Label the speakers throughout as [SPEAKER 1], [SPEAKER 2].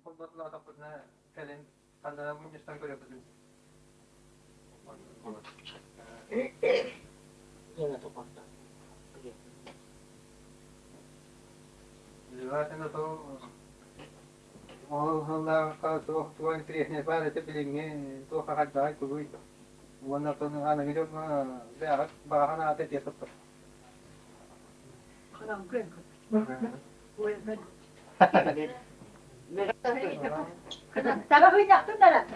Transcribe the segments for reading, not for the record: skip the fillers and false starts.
[SPEAKER 1] kolbatla tapına pelin kanlara munistan görebiliriz.
[SPEAKER 2] Yine topakta.
[SPEAKER 1] Zaten de o Allah kalso tuan kriyne bare bilinge to fakat daha kului. Wana to ana gidiyor berat bahana atet yapıp.
[SPEAKER 3] Karam kren. Tabii yaptın da.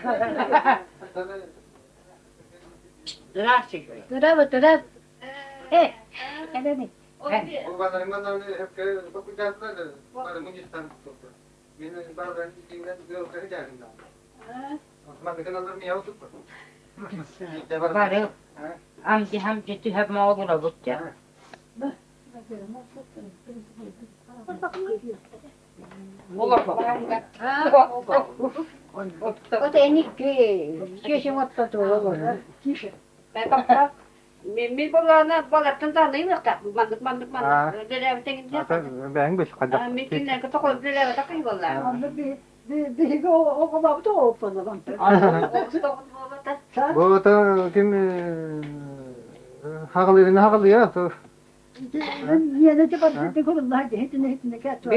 [SPEAKER 2] Döner çekiyor.
[SPEAKER 3] Dur. Elini.
[SPEAKER 1] Kurbanlarından hep bakacaklar da bana munistan tuttu. Beni bazen dinlen görüp geldim daha. Osman da alırım ya tuttu.
[SPEAKER 2] Var. Amca tühep mağdura bukça.
[SPEAKER 3] O da enik kişi mutlu olur.
[SPEAKER 4] Min bolana balattan tanıyım da mandık. Dele tekince.
[SPEAKER 1] Ben beş kadar.
[SPEAKER 4] Mikinler ko tokol dele takay bolla.
[SPEAKER 3] Anlı bir o kadar da o falan.
[SPEAKER 1] Bu da kim haklı ya.
[SPEAKER 3] Yine de bak bir kolum daha hepsini kaçıyor.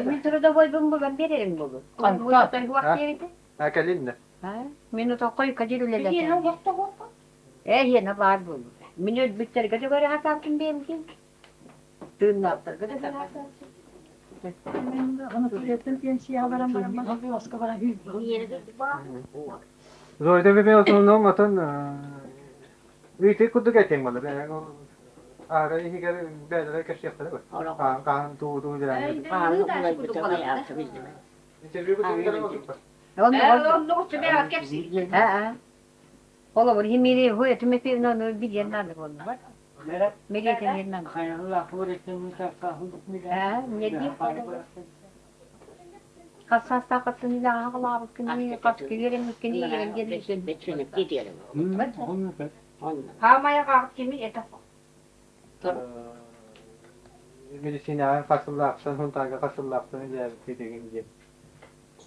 [SPEAKER 4] Bir turda boy ben veririm bunu. Kanka da vakti yedi.
[SPEAKER 1] Akalinde.
[SPEAKER 4] Ha? Minuto koy kaciru lele.
[SPEAKER 3] Bir yine vakti var.
[SPEAKER 4] Yine var bu. Minut bitter gadi göre hatam kim benim kim? Tırnaktır gadi göre hatam.
[SPEAKER 3] Onu söyledim diye siyahlara bana bir baskı var.
[SPEAKER 1] Zorda bir olsun olmasın. Üyte kudu geçeyim bana. Ben o ara iyi gel bedel kaç yaptı bak. Kan tu dilen. İçeri bu dilen olsun.
[SPEAKER 4] Onu uçtu bir kepsi. Ha. Ola bu himiri hoya tüme pevna bir yerden de oldu bak. Meriyetin yerden.
[SPEAKER 2] Allah öğretmen müsaffa huduk müdahale.
[SPEAKER 4] Ha, ne diyeyim? Kasas takatın ila haqla bakın kaskelerin mümkün yerin geldi.
[SPEAKER 2] Geçinip gidiyorum.
[SPEAKER 4] Hamaya kalk kimi etap.
[SPEAKER 1] Medisina kasıllapsın, huntaga kasıllapsın yer dediğin gibi.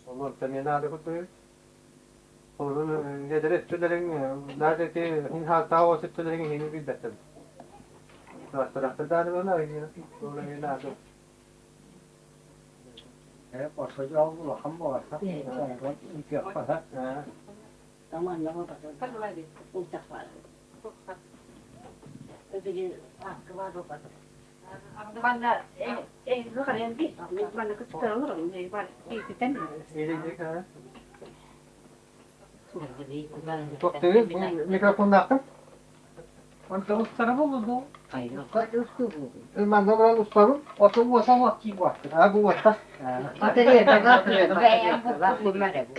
[SPEAKER 1] Olur tabii nerede kutuyor? Onun nedir tülerin neredeki hata o tülerin yeni bir beter. Tarafta da var ne yine. Sonra nerede?
[SPEAKER 2] Başlıca oldu ama varsa. İki yapar. Tamam lama bakın.
[SPEAKER 4] Hadi hadi.
[SPEAKER 2] Mustafa. Öbürü hakkı var o kadar.
[SPEAKER 4] Bana bu kadar bir. Bana küçük olurum. Var. Bir tane.
[SPEAKER 1] İyilik ha.
[SPEAKER 2] Çok
[SPEAKER 1] Toktu mikrofon taktım.
[SPEAKER 2] Orada ustara bulundu. Hayır.
[SPEAKER 1] Ben de biraz ustalım.
[SPEAKER 2] Otur boşa vakti var.
[SPEAKER 1] Ha bu vasta.
[SPEAKER 4] Atölye ben bu mere bu.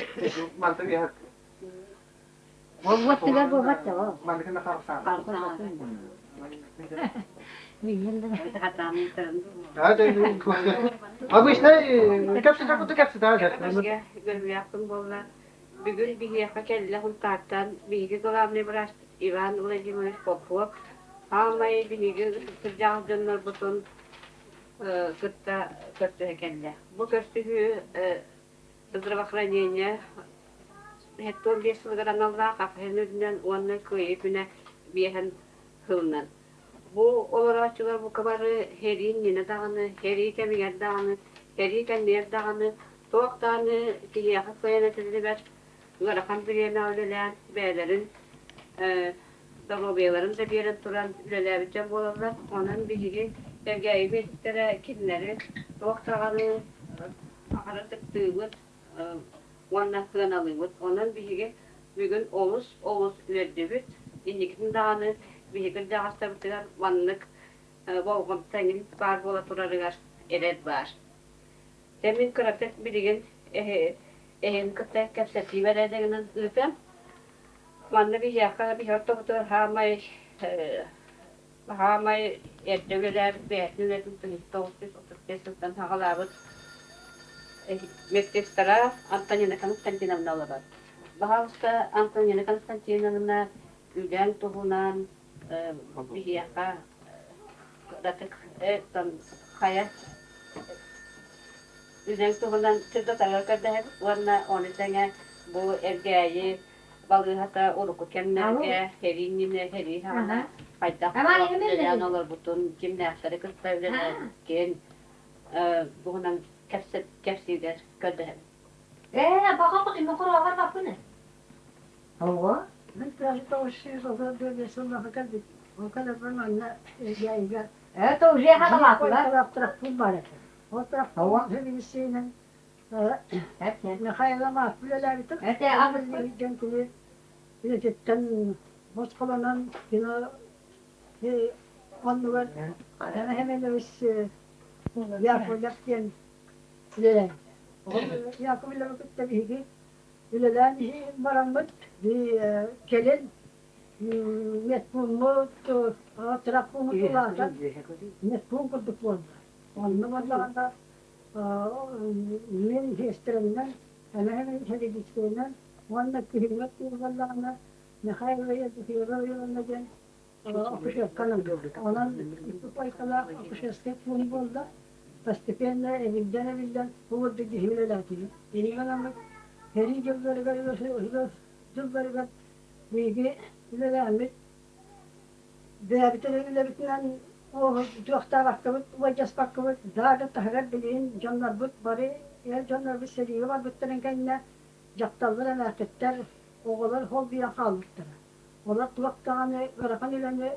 [SPEAKER 1] Mantık ya.
[SPEAKER 4] Bu vaktiler bu vakti var.
[SPEAKER 1] Mantıkına kalsan.
[SPEAKER 4] Kalkın. Hatam yıkırım.
[SPEAKER 1] Hadi. Abi işte kapsı takıntı kapsı daha
[SPEAKER 4] Başka görev yaptım bolla. Bugün bir yaka kelle huntartan bir dolamne biraz İvan Vladimirovich Popov. Hamay bir sıcak dönler butun kırta kelle. Bu kırtı zdravохранение. Hetton bir sılgıran Allah kafenünden onun köyüne bihen hılnan. Bu olarakçılar bu kabarı herin yine dağını, heri kemiğe dağını, heri kemiğe dağını, soğuk dağını ki yakın koyanatını ver. Garakan bir yerine öleyen beylerin, dağıbeylerin de bir yerine duran ülelerce boğazlar. Onun bilgi evgeyi birliklere kinleri, soğuk dağını ahara tıktığımız, onunla sığınalıyımız. Onun bilgi bugün Oğuz üledibit, indikinin dağını, bilgi dağısta bitiler, vanlık, boğum tengin var bola turarıgar, ered var. Demin kıratek bilgin, kıta kapsati verediğinin ıpem. Vanlı bir yaka bir hırtı kutur hamay erdegeler beğenler tutun toğusuz oturtesizden hağalabıt. Mekteptara Antonina Konstantinovna. Bahasta Antonina Konstantinovna üden tohunan bir yaka datık etten kaya Üzerine tuğundan tırda tararka da hep onunla onu sana bu erkeği balığı hatta orukut kendine herinine heri hana paytak yan olur bütün cimnasları kırpabilirken bundan kepsiler köde.
[SPEAKER 5] Bakalım ne kadar var bak ne?
[SPEAKER 2] Hava.
[SPEAKER 3] Ben birazcık da o şey sonra böyle sonra fakat o kadar ben anne gel.
[SPEAKER 5] Evet o şey hadi
[SPEAKER 3] O
[SPEAKER 5] baktılar.
[SPEAKER 3] taraf pul var. O taraf
[SPEAKER 2] Hava.
[SPEAKER 3] hepsiyle
[SPEAKER 5] Hep
[SPEAKER 3] ne hayırlı makbuleler bitir.
[SPEAKER 5] Evet,
[SPEAKER 3] Çünkü bir cidden Moskova'nın yine onu var. Yani hemen öyle yapacak diyen bileler. Yakup'la birlikte bir iki bileler maramut bir kelin metbumut trakbumut ulaşan metbum kurduk oldu. Onun varlığında min hislerinden hemen hadi güçlerinden ondaki hizmet varlığında ne hayır ve yolundan okuşa kanım. Onun iki paykalar okuşa sketbum oldu. Pastipende evden bu dedi hilelatı. Yeni kanım heri yılları bilgi hilelanmış. Değerli bitiren o doktor vakti vacas bakımı daha da tahrir bilin canlar but bari ya canlar bir seri var bitiren kendine captallara nakitler oğullar hol bir yakalıktır. Onlar kulaktanı bırakan ilanı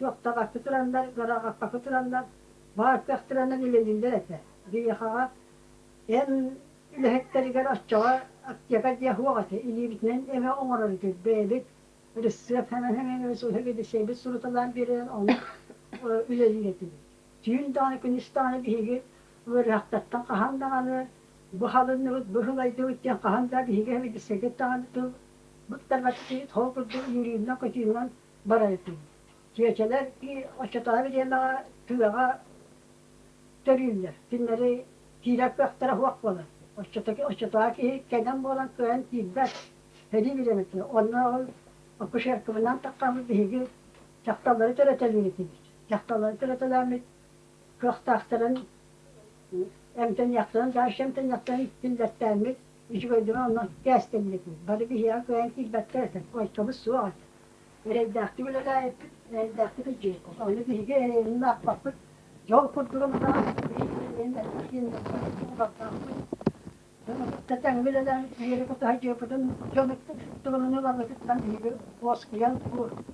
[SPEAKER 3] doktor vakti turanlar gara vakti turanlar bağırtık turanlar ilanındır ete. Bir yakağa en lehekleri gar açağa yakad yahuatı ili bitinen eve onarırdı beylik. Rısraf hemen öyle şey bir surutadan biri onu üleyi getirdi. Tüyün tane kunistane bir higi ve hakikaten kahandan bu halını bu halaydı ütyen kahanda bir higi bir seket tane tu bu tarafı topurdu yürüyünden kaçıyla baraydı. Tüyeçeler ki aşağıda bir yerler tüyağa törüyorlar. Dinleri tirak baktara vakfalar. Aşağıdaki kedem bolan köyen tibber. Hedi bilemedi. Onlar o kuşaklarından takkamız bir çaktalları töretelim. Çaktalları töretelim. Kıhtakların emten yaktan, daşemten yaktan pilletlerimiz. Üç koyduğunu ondan göstermek. Bari bir yer koyan pilletlersen. Koyduğumuz su var. Evdaki bile gayet evdaki bir şey. Onu bir elinde akbaklık. Yol kurduğumda elinde Tatang biladan yeri ko tayo pudun jomit tulungan nila ng tan higo was kuyan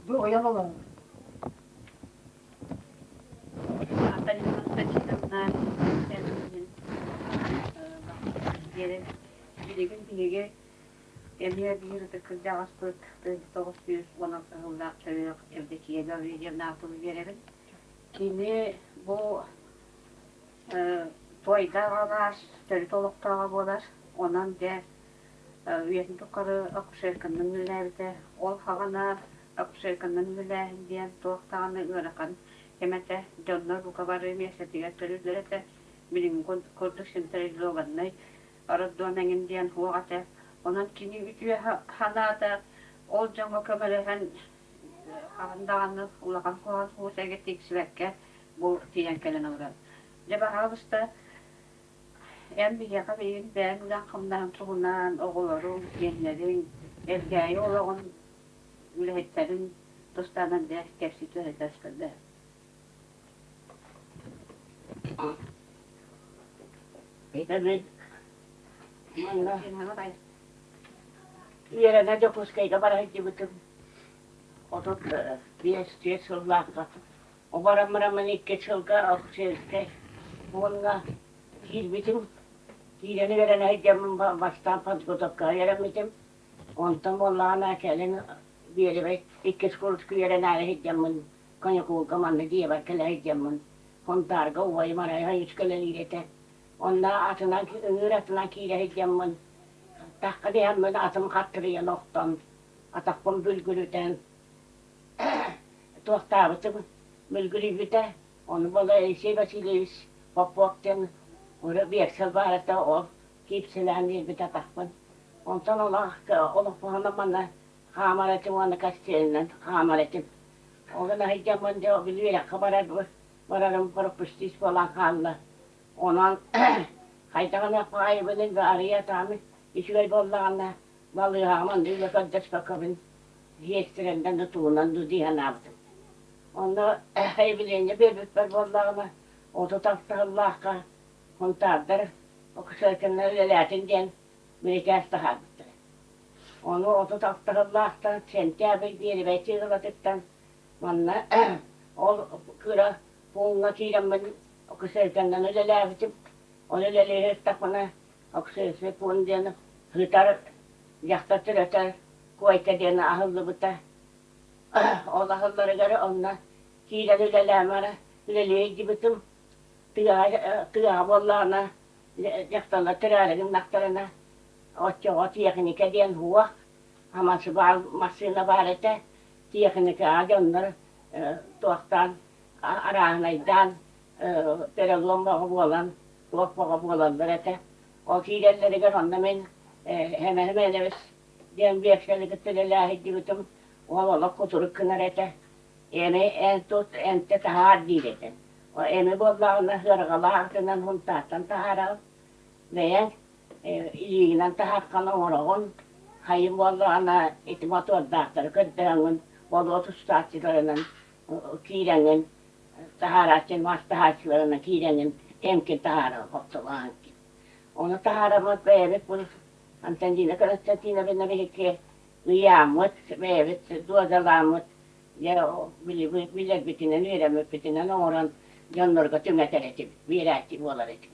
[SPEAKER 3] bu oyan olan.
[SPEAKER 4] Emniyet bir de kırca astık, 1916 yılında evdeki yerler nakıl verelim. Kimi bu toyda var, teritolikta var, ondan da üyetin tukarı akışerkanın müleğinde, ol hağına akışerkanın müleğinde tohtağını öğrekan. Hemen de canlar bu kabarı mesetiye terörlere de bilim kurduşun terörlüğünü aradığı diyen huağata. Ondan kimi ütüye hanada ol canlı kabarıhan ağındağını ulağan kuğaz bu sevgettik sürekke bu diyen kelen uğradı. Deba havuzda en bir yakabeyim ben lakımdan tuğunan oğulların, genlerin, erkeği olan ülhetlerin dostlarından da hepsi töredesinde.
[SPEAKER 5] Evet. Yerine de kuskayla bara hiç bütün oturup bir sırlakta. O baramın iki çılga akşelte. Bununla hilbitim. Hileni veren heycemin baştan patkotakka yeremedim. Ondan Allah'ına kelin bir yere iki skurutku yerine heycemin kanyak ulkamanlı diye bakıla heycemin. Kontarga uvayı maraya hiç kelin ilete. Onda atına ünür atına kire heycemin. Tahka diyemin atım kattırıya noktan. Atakpın bülgülüten. Tuhtağıtım. Mülgülübüte, onu böyle şey vasileyiz, popokten, orada bir eksel barata o, kipsilen bir bir takman. Ondan onu puanlamanla, hamaretim onu kaçtığından, hamaretim. Ona hicamın da biliyor, kabarar vararım korkmuştis falan halla. Ondan haytağına kaybının ve araya tamir. İşgal bollağına balığı aman diye kaddes bakabın. Yestirenden de tuğundan da diyen aldım. Onda haybilince bir bütber bollağına otu taktı Allah'a kontardır. O kısırkınlar lelatin diyen bir keste habitti. Onu otu taktı Allah'tan sentябr bir beyti yıladıktan bana o kıra bununla çiğdemben o kısırkınlar lelatin o lelatin takmana o kısırkınlar bunun diyen hıtar yaktatır öter koyta diyen ahıllı bıta o ahılları göre onunla çiğdemler lelamara lelatin gibitim tığa bollağına yaktalar tırarın naktarına ot yakını kediyen huwa ama sıbal masına barete yakını kağıdı onları tuaktan arağınaydan terelomba olan tuakpa olan barete o kiderleri gör onda men hemen evet diyen bir ekşeli gittiler gibitim oğlak kuturuk kınarete en tut en te tahar dileten o emi bollağına hırgalahtından huntatan tahara veya iliğinden tahakkana orağın hayır bollağına itimat oldakları kırdıranın bol otuz saatçılarının kirenin taharatçın mastahatçılarının kirenin emkin tahara hopsalağın ki onu taharamı beğenip bunu antendine kanıtçatine benne bir kıyamut beğenip duazalamut ya bilir bitinen veremep bitinen oran yanlarga tümeteletip viretip olaretip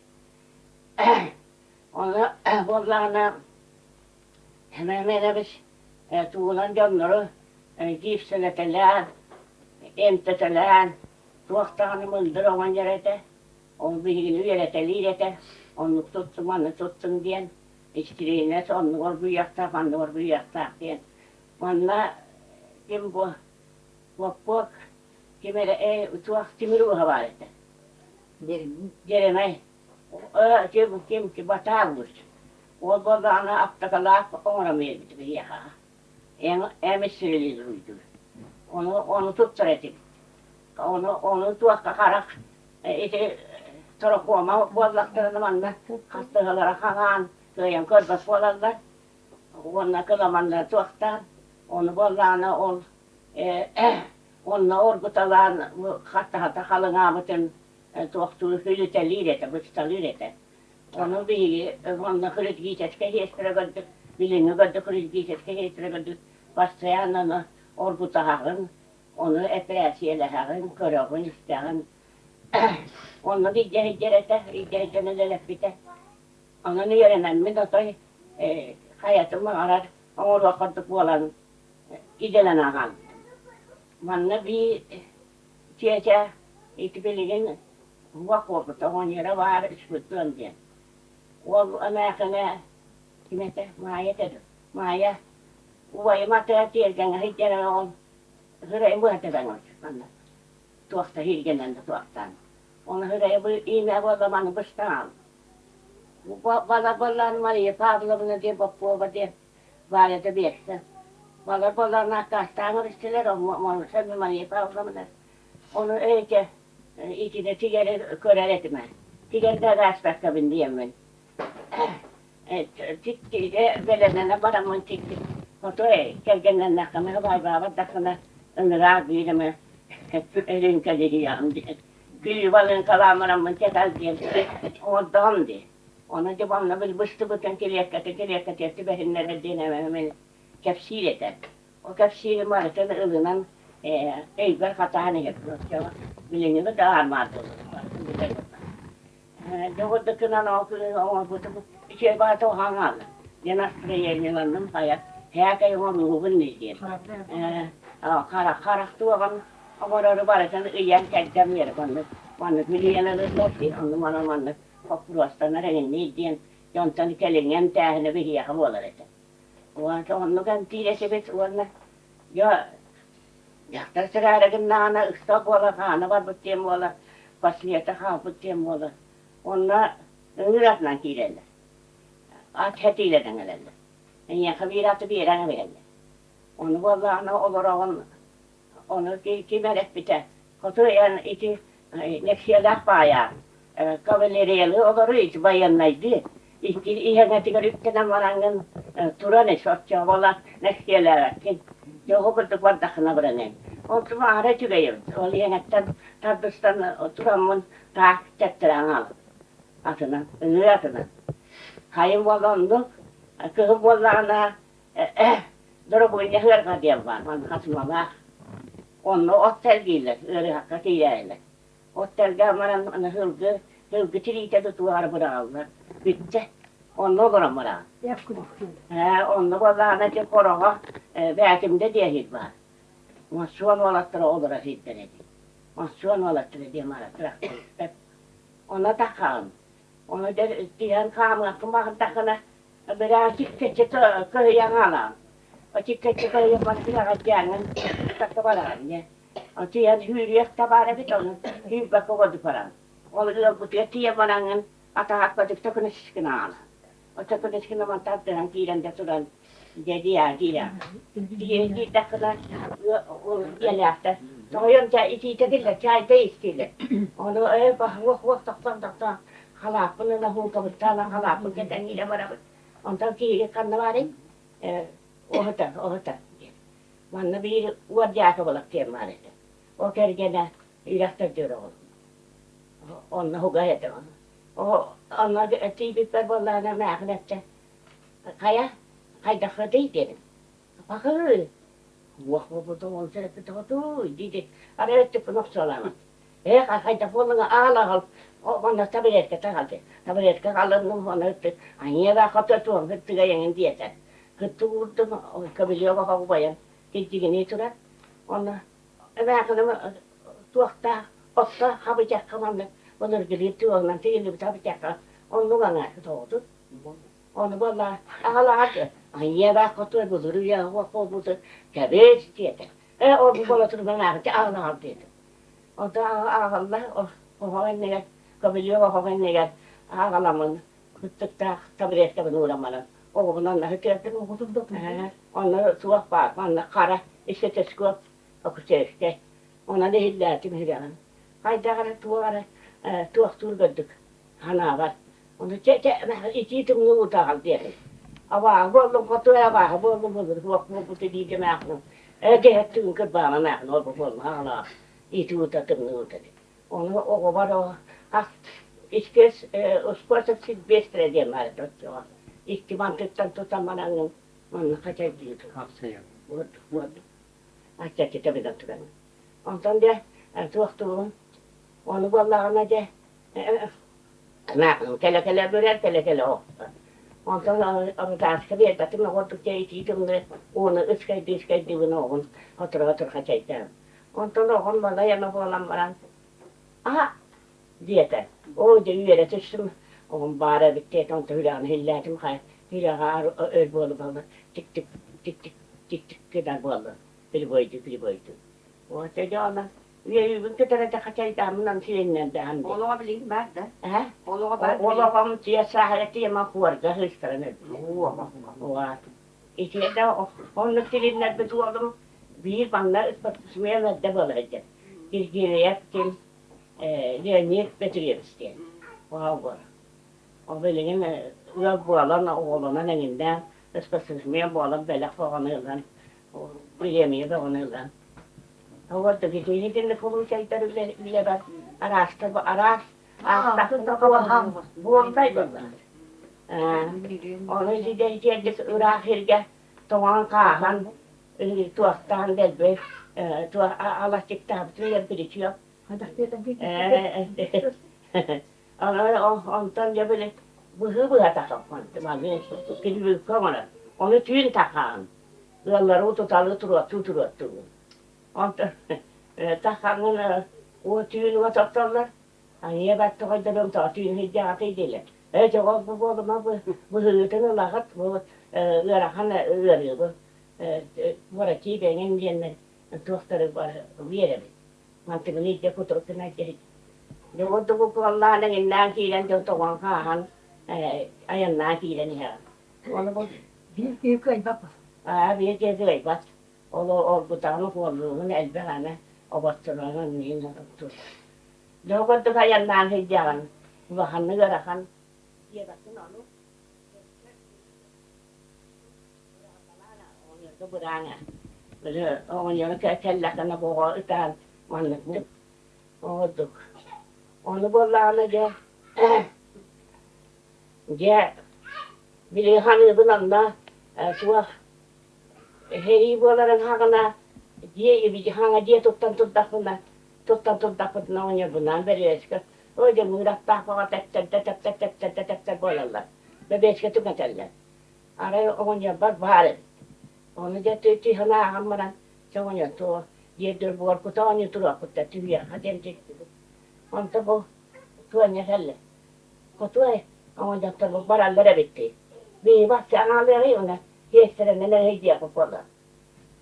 [SPEAKER 5] onu bollağına hemen biz tuğulan canları gipseleteler, emteteler, tuğaktanı mıldır olan yerete, onu bilgini vereteliyete, onu tutsun, onu tutsun diyen, içkiliğine onu var bu yaktak, onu var bu yaktak diyen. Onunla kim bu, bak, kimere tuğak timir uha var ete. Jeremey, kim ki batağmış. O bollağına aptakalak ona meyildi bir yaka. Emesirili duruydu. Onu tuttur etip. Onu tuakka karak. Torakoma bollaklarını manna. Hastagalara kangan. Köyem körbas bolallar. Onna kılamanlar tuaktan. Onu bollağına ol. Onna orgutalan. Hatta kalın ağabıtın. Tuaktuğu hülüte lirete. Bıçta lirete. Onu bir onunla hırıt giyecekse hestere gördük. Bilini gördük hırıt giyecekse hestere gördük. Başlayan onu orgutağın. Onu epresiyeler'in, körağın, isteğin. Onu hicret neler bite. Onu öğrenen mi de hayatımı arar. Onu vakitlik olan gidelen ağam. Bana bir çiğce itibirliğin vak oldu. On yere var işbüttün diye. O anakına kimete maya dedi. Maya uvayı mataya tiyerken hicret on. Hırayı muhatte ben olacak bana. Tuakta hilgenen de tuaktan. Onu hırayı bu iğme bu zamanı baştan aldım. Ballarını var ya, Pavlov'unu diye, Popova diye, var ya da bir ekse. Ballarını aktaştağını istiler, onu sen var ya, Pavlov'unu. Onu öyle içine tigeri körer etme. Tigeri de rahatsız kabin diyeyim ben. Tikti de belenene baramın tikti. Otoy, kelgenden nakama, vay baba, dakana, ınırar büyüleme, elin kaderi yan diye. Gülü balın kalamaramın tekal diye, oradan diye. Ona devamlı bir bıstı bütün kiriyakatı etti, behinlere denemem, kefsil eder. O kefsili maratını ılınan, eyber hatağını yapıyor. Bilini de dağarmaz olur. Doğudakından o butu, içeri batı o hangal. Yanastıra yerine hayat. Herkese onu uygun değil. Karak doğan, ama baratan iyen kendem yeri kondu. Bana milyonerler lopti, onu bana populasyonlar ne diyen, yontanı kelingen tehne bir yakım olur ete. Onu kan tiresi bit onu ya yaktar sırarın nana ıstap ola kana var bütçem ola fasliyete ha bütçem ola. Onlar ıngıratla kireller. At hetiyle dengelerler. Yani kabiratı bir yere verirler. Onu vallahi olur onu kimerek biter. Kotu yani iti neksiyeler bayağı. kavaleriyalı olur hiç bayanlaydı. İşte ihene tigör üpteden varangın turan iş otça valla neskiyeler etkin. Yoğu kurduk vardakına bırakın. Otur ahire tügeyim. Ol ihenekten tabbistan oturamın takip tettiren al. Atına, ıı atına. Kayın valandı. Kızım valana duru boyunca hırka diyem var. Man kasmama. Onu otel giyilir. Irı hakka giyilir. Otelga maran hılgı tirite tutuvar bırakılır. Bitti. Onu bırakmıram.
[SPEAKER 3] Yakkudu.
[SPEAKER 5] Onu valana ki koroğa betimde diyehid var. Masuan olattıra olur afitten edin. Masuan olattıra diye mara. Ona takalım. Onu diyen kamı bakın takına biraz çikkeci kıyıyan alan. O çikkeci kıyıyan bana bir açacağın takı var ne. O diyen hürriyet tabara bit onun. Hür bakı oldu paran. Onu da bu diye paranın ata hakkadık takını şişkine alan. O takını şişkine man tatlıran kiren de turan dedi ya diye. Diye takına gelahta. Soyunca içi de çay da içtiler. Onu bak taktan. Halapını da hukumattan halapını keten ile beraber. Ondan ki kanna varın. Ohta. Manna bir vuracak olak diye var. O kergene ilaçta diyor o. Onna hugayet o. O anna tibi per vallahi mağnette. Kayda khadi dedim. Bakır. Vah bu da on sene tutu dedi. Arayıp bunu söyleme. Kayda falan ağla o bana tabiretka takaldı. Tabiretka kalın onu öttü. Anya da katı tuğum hıttı gayen diyete. Hıttı vurdu kabiliyor baka bayan. Gittiğini tura. Onu evakını tuğakta otta habacak kamandı. Onur gülüyor tuğundan teyli bir tabacak. Onu bana doğdu. Onu valla ağladı. Anya da katı bulur ya o buldu. Kebeç diyete. O bu bana turban ağladı dedi. O da ağladı. O ne kabiliyor o ne ağlamın kuttukta tabiretka bunu uğramalı. O bundan da hükümetin okudum. Onları suak bak, onları kara, işte teskop, okuşeşte. Ona ne hilletim hilerim. Hayda kara tuak turgadık. Hana var. Onu içi tümünü utağal diyelim. Ama buldum kutuya bak, buldum. Tuak bu dediği mağnum. Gehettiğin kırbağına mağnum, o buldum hala. İçi utatımını utadı. Onu o var o. İşkes usparsak siz bestre diye var tuttular. İşte mantıktan tutamanın onu kaçar diyordu.
[SPEAKER 1] Aksayım.
[SPEAKER 5] Vurdu. Açacak tabii da turan. Ondan da tuğduğum onu vallahi de kele böyle kele o. Ondan onu da asker bir batım o tuttu içiğimde onu ıskay divine onu hatır kaçaydı. Ondan onu vallahi yana falan var. Aha diyete. O da üyere düştüm. Onun bağıra bitti. Onu da hülanı hilletim. Hülanı öl bolu bolu. Tik kadar bolu. Bir boydu. O da ona. Üye bir kadar da kaçaydı. Amından silinler de hamdi.
[SPEAKER 4] Oğluğa bileyim ben de.
[SPEAKER 5] Ha?
[SPEAKER 4] Oğluğa ben
[SPEAKER 5] Oğluğum diye sahileti yama kuvarga hıstırını. Oğa. İçe de onu silinler bir oğlum. Bir bana ispatışmaya medde bolaydı. Bir yaptım. Leonid Petriyevski. Wow. O belirgin bu alan oğlana nenginden ispatışmaya bu alan belak falan yıldan. Bu yemeği de onu yıldan. Orada gidince de kolu şeyler bile ben araç. Bu oradaydı. Onu gidince Irak'ırga Doğan Kağan tuğaktan delbe alaştıktan bir içiyor. Ondan ya böyle bıhı takam. Yani bir kamera. Onu tüyün takan. Yolları tutalı tutuyor. Ondan takanın o tüyünü taktarlar. Hani bak toydarım ta tüyün hicatı değil. Cevap bu olma bu hıtını lahat bu yarahan örüyor bu. Var ki benim yerine doktoru var verir. Mantıklı de fotoğrafına gelir. Ne oldu bu Allah'ın elinden kiren de toğan kahan ayağından kiren ya. Onu bu
[SPEAKER 3] Bir köy bak.
[SPEAKER 5] bir kez bak. O bu tane kolluğun elbette o bastırmanın neyine tuttu. Ne oldu ayağından hicran. Bahanı garahan diye bakın onu. Onu burana. Böyle onu kellakana boğa ıtan manlıktık. Olduk. Onu bollağına de bili hanı bunanda suah heri boların hağına diye bir hana diye tuttan oynuyor bundan beri eski. Öyle mırattah falan tek bolarlar. Ve beşke tüketerler. Araya oynuyor bari. Onu da tüy hana hammaran oynuyor to yedir bu kutu oynuyor turu kutu tüy hadi çekti. Onu da bu tuğanya helle. Kutuay ama da tabi barallara bitti. Bir bak sen alıyor ona. Yesterene ne hediye yapıyorlar.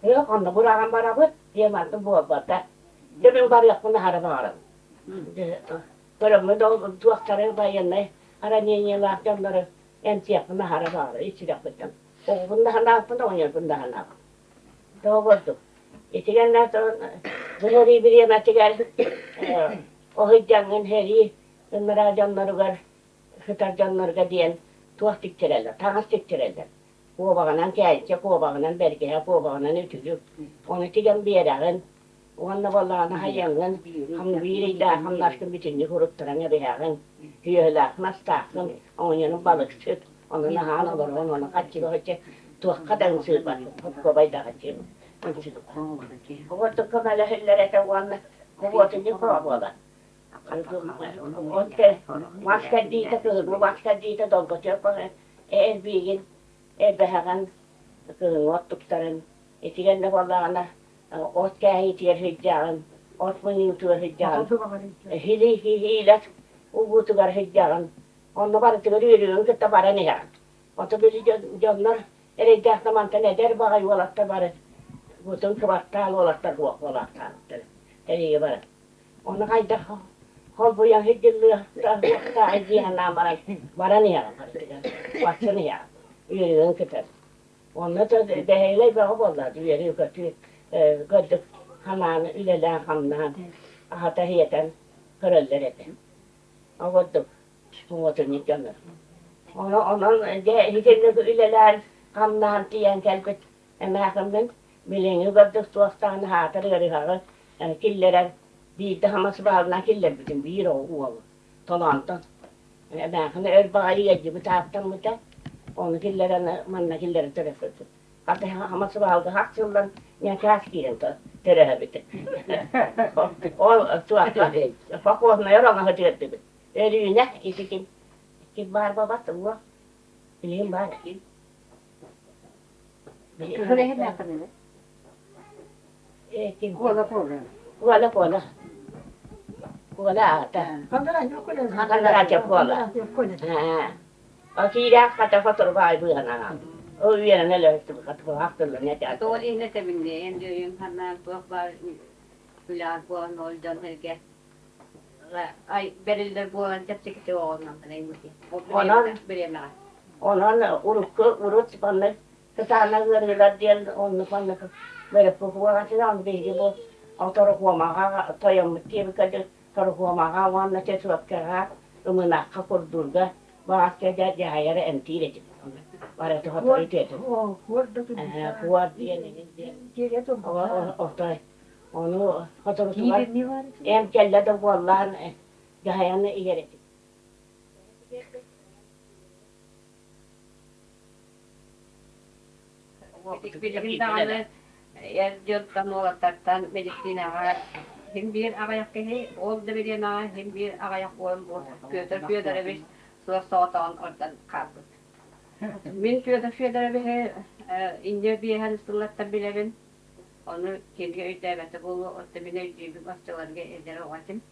[SPEAKER 5] Yok onda buradan beraber diyemezdim bu arada. Demin var yakında haraba aradım. Bölümü de tuaktarı bayanlar. Ara niye lakyanları enti yakında haraba aradım. İçi yapacağım. O bundan ne yaptı oynuyor bundan ne yaptı. Doğru. İtigenler sonra bu heri bir yemekte geldi. O hediyenin heri onlara canları var. Hıtar canları diyen tuak diktirerler. Tanış diktirerler. Kovağından kayınca, kovağından bergeye, kovağından ötürü. Onu tigen bir yerin. Onunla vallahi hayyanın. Ham biriyle ham aşkın bitince kurutturan bir yerin. Hüyeler nasıl taksın. Onun yanı balık süt. Onun nahana olur. Onun kaçı hoca. Tuak kadar süt var. Kovay da kaçı. Kovatu kamala hillere de onunla. Kovatu ne kovalar. Masker değil de kızım. Masker değil de dolgucu. El bilgin. Elbehagan kızın ot tuktarın. Etigen de vallahi ot kâhi tiyer hıccağın. Ot mınin tuğur hıccağın. Hilet uğu tuğur hıccağın. Onu var tuğur yürüyün kıtta bara ne ya. Otu bizi canlar ereydağda mantan eder bağa yuvalakta bara. Bütün kıvartal olakta kuvalakta. Teriye bara. Onu kayda hol bu yan hıccıllığı da hıccıyan namara bara ne ya. Baksı ne ya. Yürüyün kıtar. Onunla da deheyle bağı bolladı. Yürüyün kötü. Gördük hanağını üleler hamdan. Ahata hiyeten kırılır edi. O gördük. Oturun canlar. Onun hicirlik üleler hamdan diyen kelbet. Emeğimden bileni gördük. Suastan hatır yarı killere bir de haması bağlanan killer bütün bir oğlu. Tolantan. Emeğimden örbağı yedi. Taraftan mı da. Onu killere manna killere tarafı. Hatta haması bağlı haksızlan ne kaç giren terehe bitti. O tuakla fakosuna yorana hıcırdı bir. Ölüğüne itikim. Kim var babası bu? Bileyim var.
[SPEAKER 2] Şuraya ne kadar?
[SPEAKER 5] Kim?
[SPEAKER 2] Kola.
[SPEAKER 5] Kola. Kola ata.
[SPEAKER 3] Kandıran yok öyle.
[SPEAKER 5] Kandıran yok kola.
[SPEAKER 3] Yok öyle.
[SPEAKER 5] O kira kata fotoğrafı var bu yana. O üyene neler işte bu katı hakkında ne yaptı?
[SPEAKER 4] Doğru ihne tebinde. En diyorum hemen tuaklar Güler bu an olcan herke. Ay belirler bu an tepsikte olmam. Onun bilemem.
[SPEAKER 5] Onun urut panlar kesana görüyorlar diyen onu panlar böyle puhuğasından bilgi bu otoru kuamağa toyam tiye kadar toru kuamağa vanna tesuakka umuna kapurdurga bahçe de hayere entire para to otorite
[SPEAKER 3] O vurdu.
[SPEAKER 5] kuat diye
[SPEAKER 3] Geriye dön.
[SPEAKER 5] o onu otoru em kelle de vallahi gayanı ileri
[SPEAKER 4] Bizim dağını yer yurttan olaraktan medisinaya hem bir ağayak kehi oldu bir na hem bir ağayak oldu kötü bir suya sağdan oradan kaldı. Min kötü bir ince bir hastalıkta bilerin onu kendi ödevete bu orta bir bir hastalarga eder oğatım.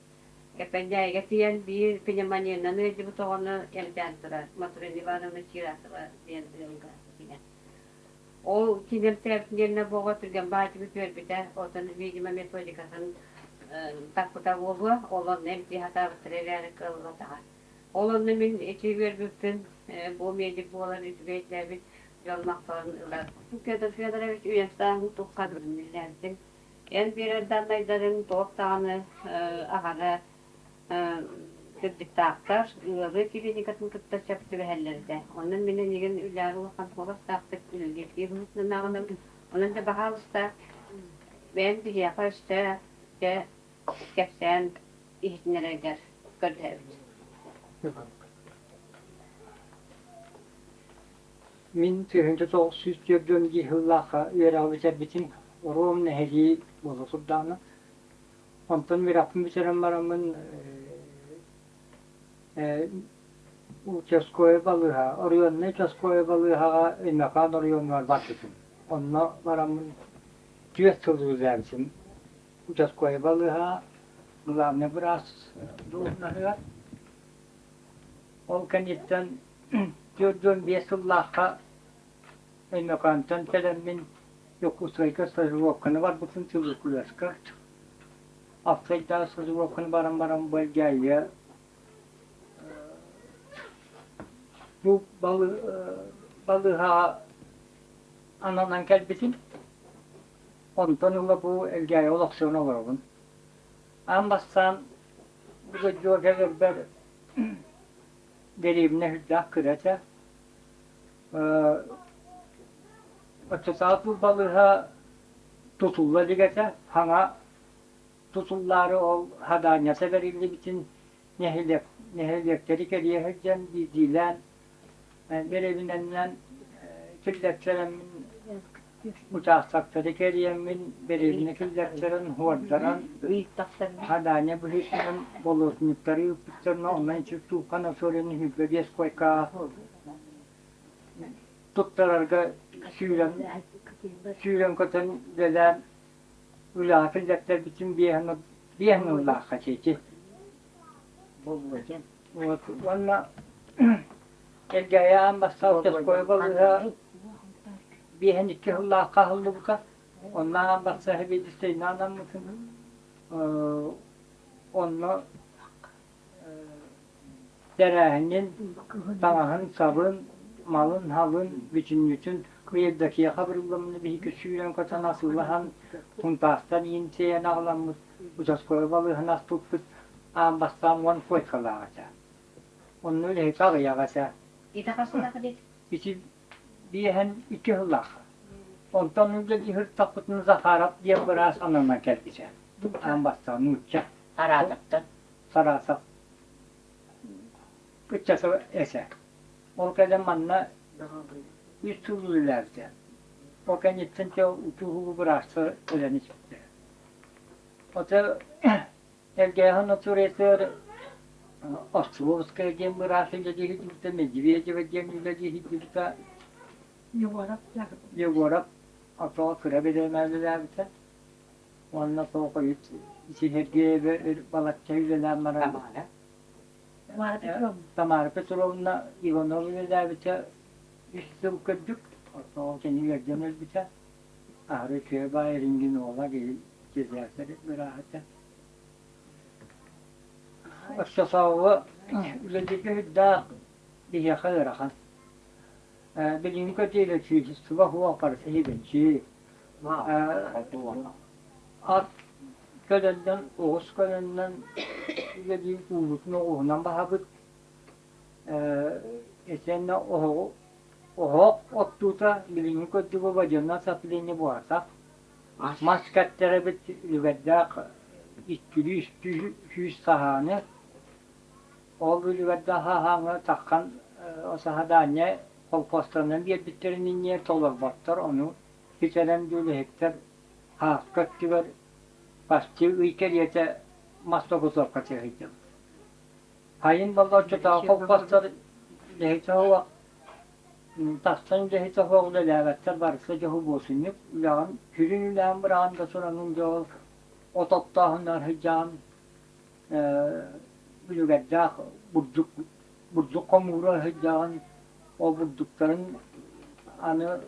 [SPEAKER 4] Kepenjaya getiyen bir penyemaniyenan ödü bu toğunu emtentura matureni varını çirasıla diyen bir o kidir terapiylerine boğa türgen bahçe bir pörpüte otanı bilgime metodikasının takputa oldu. Olan emti hata bitireleri kılgıda. Olan min içi bir bütün bu medik boğalar ütübeytler bir yolmak sorunlar. Kötü fiyatları üyesinden tukka durumlardı. En bir danayların toktağını ahara Kırdıktaaktar, ıgı klinikatın kıttar çaptı behellerde. Onun menen yegen üllärü wakan bolas taaktık üllik. Yığınıtlı nağına onun da bahalısta ben bir yaparsa de kepsen ihtinlere eder. Gördüğüm.
[SPEAKER 2] Min 1970 yıllarda yaralıca bütün Rom nehri bozulduğunu ondan bir rapim bitiren varamın Uçaskoya balığa, Orion ne Uçaskoya balığa inmekan Orion var bakıyorsun. Onunla varamın düet sözü dersin. Uçaskoya balığa Gılamne biraz doğumları ol kanyetten gördüğüm bir yıllarda inmekantan telemmin yok usayka sözü okunu var bütün çocuklar. Afrika'da sözü okunu baran bölgeye bu balığa ananan kelbetin ondan yola bu elgaya olaksiyonu olurun. Ambassan bu da jokeler ber deribine hüddah kırete ötesat bu balığa tutulla ligete hana tutulları ol hadanyasa verildi bütün nehirlikleri keriye hüccem dizilen berevinden külletçelerin uçaksaktari keriyemin berevine külletçelerin huvardaran hadanya bu hüccem bolosnukları yüpütlerine ondan çıktı kana söylenin hüccem yes koyka tuttararga süren kotan deden ulah külletler bütün bir hanılar kaçıcı Valla elgaya basavcas koybalığa bir henüz Allah kahıldı bu kadar. Ondan sahibi isteyin anlamısın. Onunla derehinin, tanahın, sabın, malın, halın, bütün kıyıdaki haberlerini bir küçüğün kata nasıllahan kuntastan yintiyen ağlanmış. Uças koybalığa nasıl tuttuk. Ambastan wan koy kalaga. Onun öyle hesabı yağasa.
[SPEAKER 4] İtakasında kadar.
[SPEAKER 2] İçi diyen 2 yıllık. Ondan önce bir hırtakutunu zaharat diye biraz anlamına geldi. Ambastan nutça.
[SPEAKER 5] Aradıktan.
[SPEAKER 2] Sarasa. Kıçası ese. O kadar manna üstülülerdi. O kadar yetince uçuğu bıraksa öyle çıktı. O da elgâhın oturesör Ostrovskaya gemurasıyla hizmete mecburiye ve gemüyle hizmete yuvarap atol kırabilemezler biter. Ondan sonra koyup şehirge ve balık çevreler var. Tamam Petrovna Ivanov'la biter. İşte bu kadar. O kendi yerden biter. Ahre köy bayringin ola gelip gezerleri beraber. الصفاوة الذي كهدا به خيرها بالين كتير شيء الصبح هو قرصه بنشي at kadından oğuz kadından dediği kuyruklu oğunan bahabıt esenle oğuk ottuta bilin kötü bu bacana sapilini buarsa maskatlara bit lüvedda İstülü hüs sahane oldu lüvedda hahanı takkan o sahadanya kol postanın bir bitlerinin yer tolak baktır onu hiçelen dülü hektar hafkat diver pasti ülker yete mastokosor kaçırıydı. Hayın vallahi çota kol postar lehte hava tastan lehte hava levetler varsa cehu bosunluk ulan hürün ulan bırağında soranın yol o tottahınlar hıcan bülüveddah burzuk komura hıcan o burzukların anı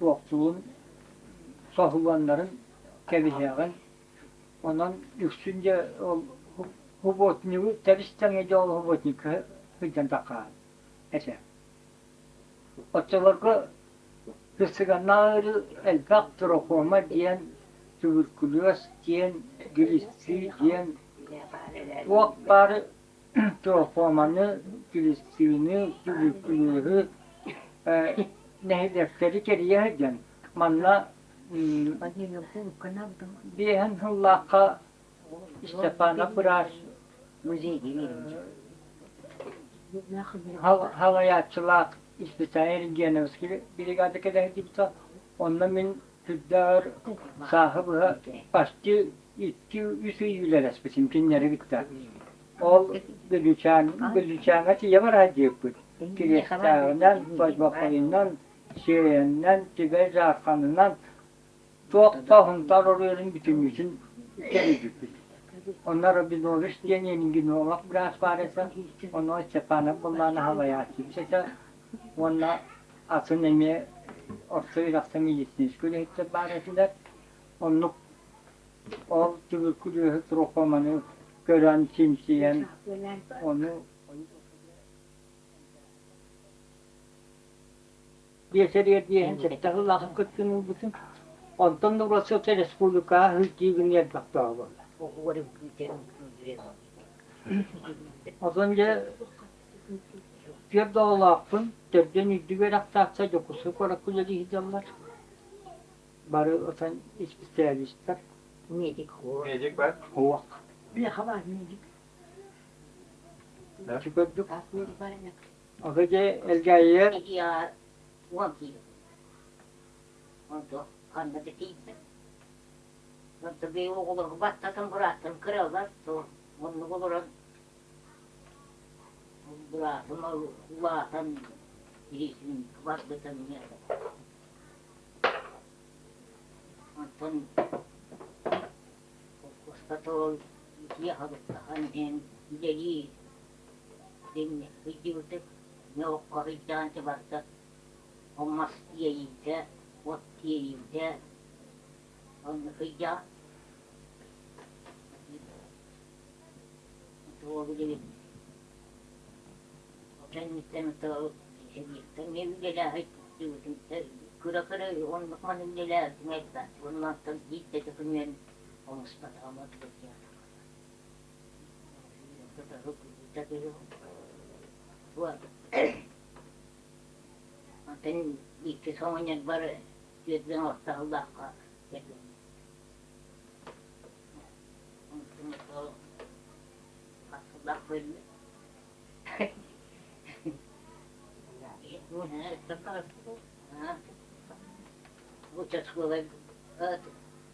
[SPEAKER 2] yoksulun sahulanların kevişeğin ondan yüksünce hubotniği teristen ece ol hubotniği hıcan takar ese otolarga hırsıganları elgak trokoma diyen tübürkülöz diyen, grisi diyen, vakbarı Trofomanı, kilistliğini, gülüklüğü, ne defteri geriye edin. Manla diyen Allah'a İstefana biraz havayatçılık İspitayel Genevski brigadı kadar gitse onunla ben tüddar sahibi başçı iki üsü yüleres bizim kinleri gitti. Ol gülüçan'a çiğe var hadi bu. Kiristağından, başbakanından, şeyinden, tiber zarfanından çok tahımlar oluyorum bütün için gelecek. Onlar bir oruç diyen yeni gün olmak biraz parası. Onu Stepan'a bunlarını havaya açıyor. Onlar asıl emeği ortaya rastlamı yetmiş. Böyle hepsi parasılar. Onu o tübükülü trofomanı gören kimseyen onu bir seriye diyen çektağı lakı kıttığını bütün ondan da burası Respublika hükü günler baktığı var. Az önce bir dağlakın derden yüzdü ve raktatsa dokusu korakülleri hizamlar. Bari otan hiçbir servisler.
[SPEAKER 1] Mecik var.
[SPEAKER 2] Huvak.
[SPEAKER 3] Bir haber miydik?
[SPEAKER 2] Çıkardık. Az önce Elgai'ye
[SPEAKER 5] Ya, wanti. Wanto, kanna de tita. Wanto be o ko batta kan buratan kırarlar. To, onu ko buratan mal buratan irisin battatan ya. Wanton hospital ya hadan en jadi din video yok kahitan sebarta omas yiyince ot yiyince onu kıya doğru değil. Kendisinden to hediyeten ne bile hayt diyorsun kıra kıra onu manın bile etmekten ondan sonra gitti de bunun omas patama diyor. Buat anten di semuanya bar dia waktu Allah ka gitu. Untuk itu Allah pun itu tetap ucap sekolah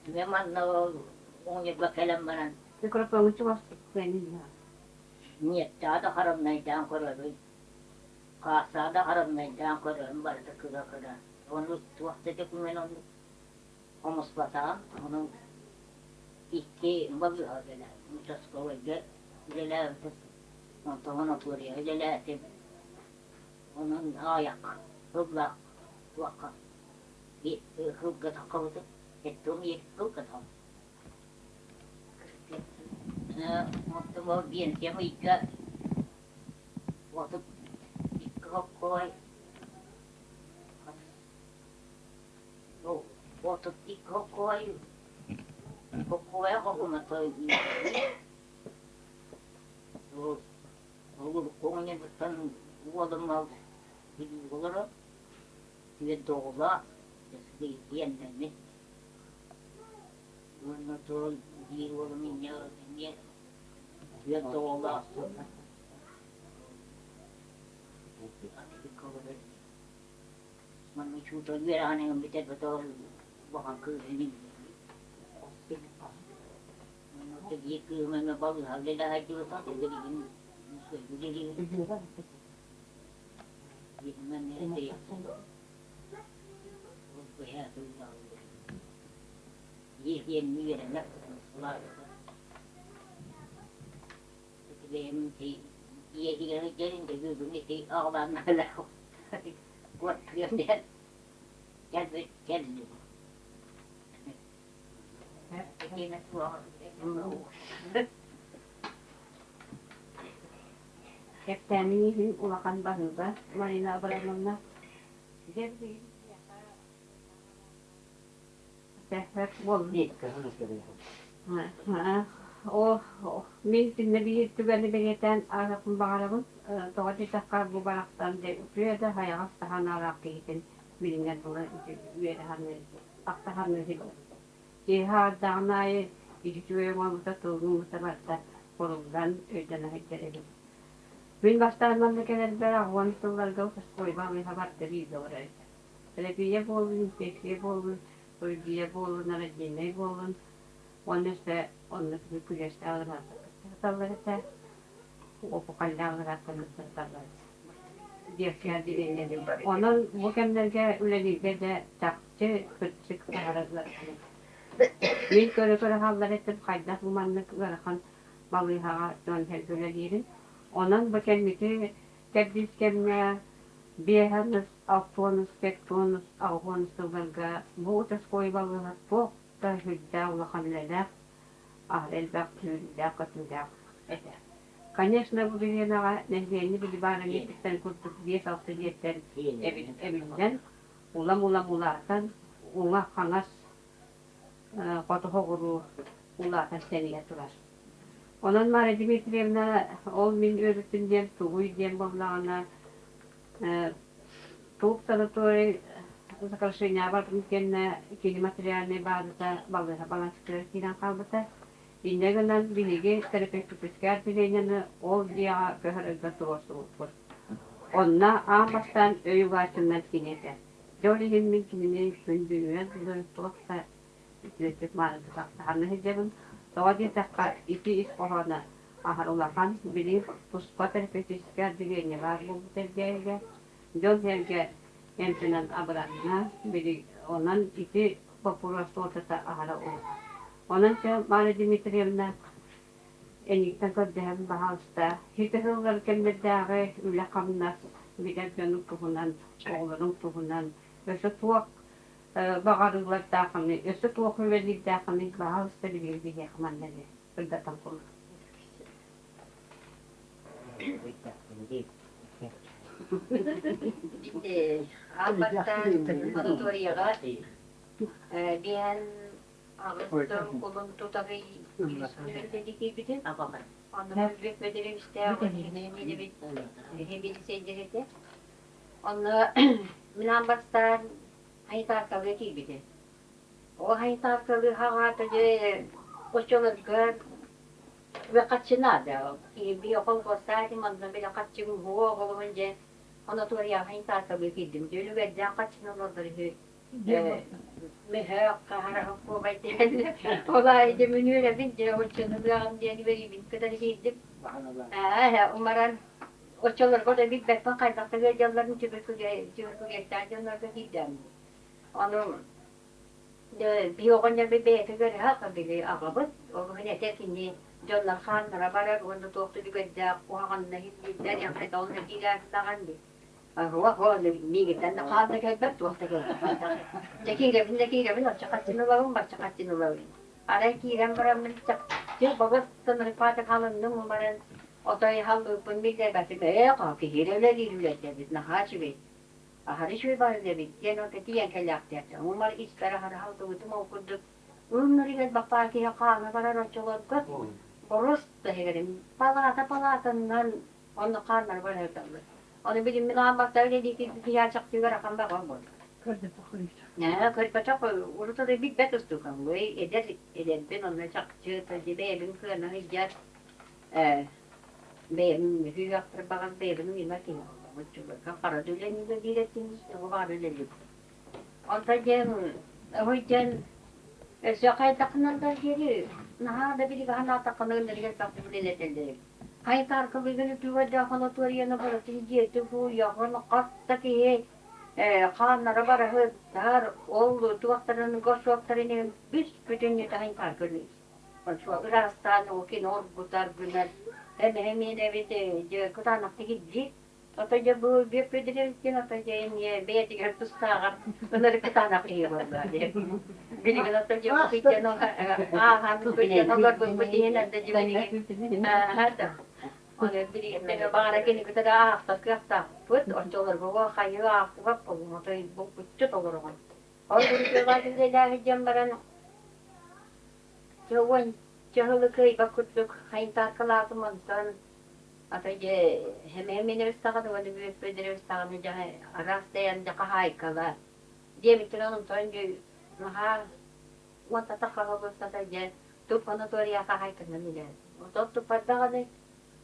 [SPEAKER 5] memang no punya bakalan baran
[SPEAKER 4] Tekrar pamucu bastı benim ya.
[SPEAKER 5] niat ada haram naik jam korban kasada haram naik jam korban baru kira onu waktu itu kumenon homus bata onu iki bagus ada mutas kau aja jelas untuk mana puri jelas onun ayak rubla wakaf di rubga takau itu rubga takau waktu biar siapa ikat waktu ikokoi waktu ikokoi aku nggak tahu ini pokoknya betul walau mau hidup walau dia dola jadi dia nih mana tuh di walau minyak ini dia dola man cuta dia aneh betul betul bahang ke ini mana pergi ke mana baru harga dah hancur tak jadi ini jadi ini mana dia ya tu dia ni dia nak lah đêm thì về thì cái chơi thì cứ đúng thì ao ban là quật liền đen chân với chân cái nó qua
[SPEAKER 4] Hepteni ulakan bahasa marina berenang jadi sehat boleh.
[SPEAKER 5] đi cái nó cái
[SPEAKER 4] Ha. min sinne bir tübeli beleten arapın bağırabın. Doğru takar bu baraktan de üyede hayat daha narakiyeten bilinen dolayı üyede hanı aktahanı hiç. Cihar dağnayı İlişkiye olmamıza tuğrumuzda varsa korumdan öden hareketleri. Bin başlarından da kadar beri ağvan sıllarga uças koyma ve haberleri izleyerek. Televiye bolun, peşiye bolun, bölgeye bolun, aracına bolun. Onun ise bir güneşte alırlar. Sallar ise o pokalla alırlar sallar. Diğer dileğine onun bu kemlerge ülelikle de takçı kırçık saharalar. Min köre hallar etip kaydak umanlık varakan balığa dön helgöle diyelim. Onun bu kelmeti tebdis kemne bihanız, alfonuz, tektonuz, alfonuz tılga bu utas koy balığa bu da hüdda ulakan lelak ahlel baktüyle katıldak eder. Конечно, bu bilyenağa nehviyeni bir dibaran yetişten kurtuk diye salsı diyetten evinden ulam ula kanas kotoğuru ulatan seniye turar. Onun Mari Dimitrievna ol min öğrettiğim tuğuy diyen bağlağına tuğuk sanatori zakarşıya vardım kendine kili materyalini bağlıta bağlıta balançıkları kiran kalbata. İnne günden biligi terapeutik psikiyer bileğine ol diye köhörüzde tuğursu olur. Onna ağaçtan öğü başından kinete. Jolihim min kinini gündüğüne tuğuksa Ücretlik mağazı taktı. Hanı hecebin doğru takka iki iş kohana ahar ulakan bilir puspa terapeutik dileğine var bu terbiyeyle. Jol terbiye yemtinen abranına biri onun iki popülasyon ortada ahara olur. Onun için Mari Dimitrievna enikten koddehem bahalsta. Hitahıllar kendilerde üle kamnas bilen tuhunan, oğlanın tuhunan ve şu tuğuk bağırılar dağını, üstü tuğuk hüvelik dağını bahalsta bir yakmanları. Öyle tanıklı.
[SPEAKER 5] Albattan Anadolu'ya diyen ağızdan kolun tutarı dedik gibi onu bekmediler işte hem bir seyirci onu minambattan haytarkalı gibi o haytarkalı havatıcı koşulur ve kaçına da bir okul gösterdim ondan bir kaçım bu olunca Anadolu'ya haytarkalı gittim dülü ve kaçına olurdu mehak kahraman kuvvetli olay deminüyle bince o çınırlarım diye bir kadar gittim. Umarım o çınırlarda bir bekle kaynakta geldiğinlerin geçtiğinler de gittim. Onu bir oğlanca bir beyte göre hak bile ağabey. O ne tekini canlar kanlara barar onu toplu bir gece o anne hiç der ya da onu diler dağındı. هو بيجي لأن هذا كذبت وقت كذا. دقيقة من شقتنا لهم بشقتنا لهم. على كذا مرة من شق. جل بابا تنرفعت حالا نوم مرة أطاي حالا بنبيل بس ما قاكي هيرا لا ليلة جابت نهاش بيت. أهرش في بار جابت. جنو كتير كلاك تيجا. ومر إيش ترى هذا حالا تو تما وكذب. ونريد بقى كي قام مرة رجلات كذب. برص تهيرم. بلا نان أنا قام مرة هذا. Onu bir minambatlar dedi ki gerçekçi bir rakam bakmıyor.
[SPEAKER 3] Kırdı bakıyor.
[SPEAKER 5] Ne kırpacak orada da bir bet tutukan bu eder ben onu çakçı tabii benim kırna hicret benim hüyaktır bakan benim bilmem ki bu çocuk para döleninde de diretiniz o var öyle. Ondan o yüzden şakayı takınan da geri nahada bir gana takınan da geri takınan da haytar kılığını tüvede kanatlarına bırakın diyeti bu yakını katta ki kanlara barahı dar oldu tuvaklarının koşuaklarının bütün yatağı parkırlı. Şu rastan o ki nor butar günler hem evde kutanak gitti. Ataca bu bir pediler için ataca en beyaz gertustağa bunları kutanak iyi vallahi. Biri ataca bu kitchen o hanım böyle haber bu yine de cibini hatta Onu biri bana kini kita dah tak put orcolar bawa kayu aku motor bu pucut olur onu. Onu bir lagi dia dah jam baran. Jawan
[SPEAKER 4] Cahılı köy bakırdık, hayın tarkalardım ondan. Atayı hem üstağını onu büyük bedere üstağını caha rastlayan caha haykala. Diye bitir onun toyuncu naha monta takla olursa da je tupana toriya haykala nile. O top tupadağını